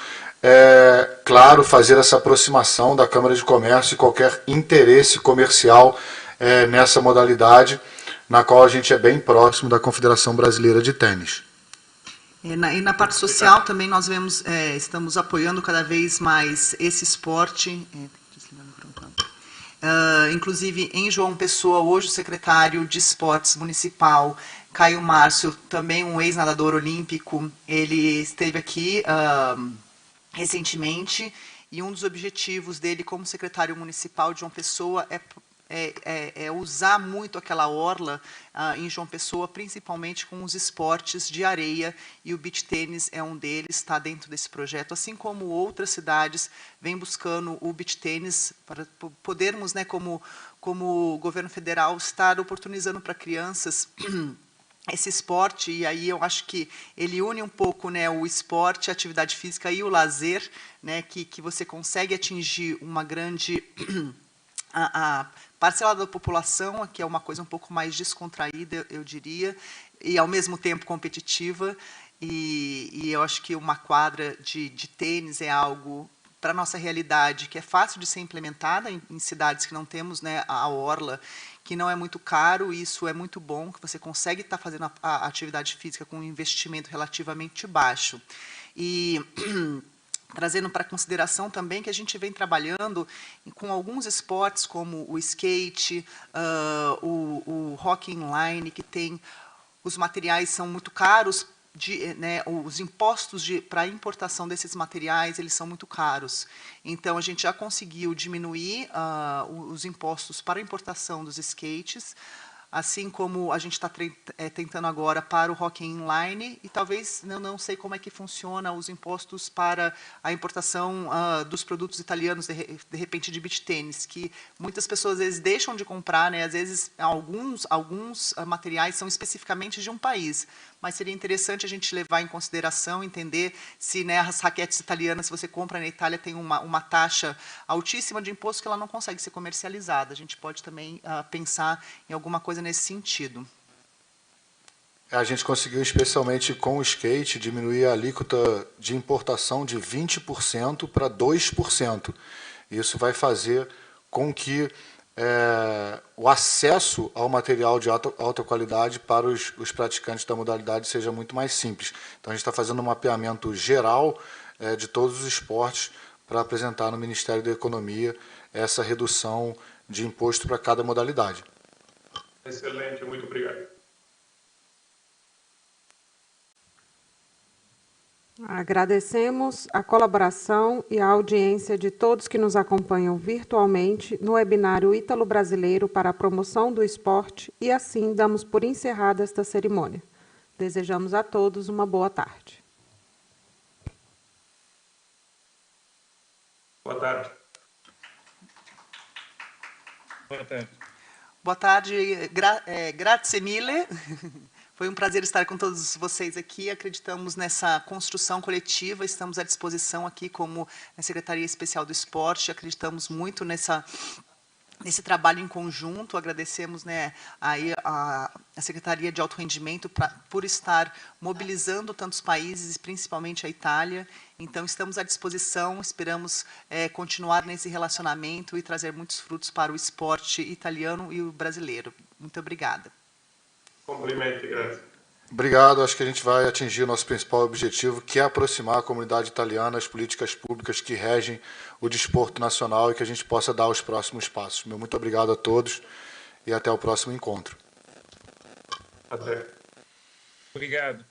Speaker 1: claro, fazer essa aproximação da Câmara de Comércio e qualquer interesse comercial nessa modalidade, na qual a gente é bem próximo da Confederação Brasileira de Tênis.
Speaker 3: E na parte social também nós vemos, estamos apoiando cada vez mais esse esporte. Inclusive, em João Pessoa, hoje o secretário de Esportes Municipal, Caio Márcio, também um ex-nadador olímpico, ele esteve aqui recentemente, e um dos objetivos dele como secretário municipal de João Pessoa é usar muito aquela orla em João Pessoa, principalmente com os esportes de areia, e o beach tênis é um deles, está dentro desse projeto, assim como outras cidades vêm buscando o beach tênis para podermos, né, como governo federal, estar oportunizando para crianças esse esporte. E aí eu acho que ele une um pouco, né, o esporte, a atividade física e o lazer, né, que você consegue atingir uma grande a parcela da população, que é uma coisa um pouco mais descontraída, eu diria, e ao mesmo tempo competitiva, e eu acho que uma quadra de tênis é algo, para a nossa realidade, que é fácil de ser implementada em cidades que não temos, né, a orla, que não é muito caro, e isso é muito bom, que você consegue estar fazendo a atividade física com um investimento relativamente baixo. E trazendo para consideração também que a gente vem trabalhando com alguns esportes, como o skate, o hockey inline, que tem, os materiais são muito caros, os impostos para a importação desses materiais, eles são muito caros. Então, a gente já conseguiu diminuir os impostos para a importação dos skates, assim como a gente está tentando agora para o hockey inline, e talvez, eu não sei como é que funciona os impostos para a importação dos produtos italianos, de repente, de beach tênis, que muitas pessoas, às vezes, deixam de comprar, né? Às vezes, alguns materiais são especificamente de um país, mas seria interessante a gente levar em consideração, entender se, né, as raquetes italianas, se você compra na Itália, tem uma taxa altíssima de imposto que ela não consegue ser comercializada. A gente pode também pensar em alguma coisa nesse sentido.
Speaker 1: A gente conseguiu, especialmente com o skate, diminuir a alíquota de importação de 20% para 2%. Isso vai fazer com que o acesso ao material de alta qualidade para os praticantes da modalidade seja muito mais simples. Então, a gente está fazendo um mapeamento geral de todos os esportes para apresentar no Ministério da Economia essa redução de imposto para cada modalidade.
Speaker 5: Excelente, muito obrigado.
Speaker 2: Agradecemos a colaboração e a audiência de todos que nos acompanham virtualmente no webinário Ítalo-Brasileiro para a Promoção do Esporte e assim damos por encerrada esta cerimônia. Desejamos a todos uma boa tarde.
Speaker 5: Boa tarde.
Speaker 7: Boa tarde.
Speaker 3: Boa tarde, grazie mille. Foi um prazer estar com todos vocês aqui. Acreditamos nessa construção coletiva, estamos à disposição aqui como a Secretaria Especial do Esporte, acreditamos muito nesse trabalho em conjunto. Agradecemos, né, aí a Secretaria de Alto Rendimento por estar mobilizando tantos países, principalmente a Itália. Então, estamos à disposição, esperamos continuar nesse relacionamento e trazer muitos frutos para o esporte italiano e o brasileiro. Muito obrigada.
Speaker 5: Cumprimento, graças.
Speaker 1: Obrigado. Acho que a gente vai atingir o nosso principal objetivo, que é aproximar a comunidade italiana às políticas públicas que regem o desporto nacional e que a gente possa dar os próximos passos. Meu muito obrigado a todos e até o próximo encontro.
Speaker 5: Até.
Speaker 7: Obrigado.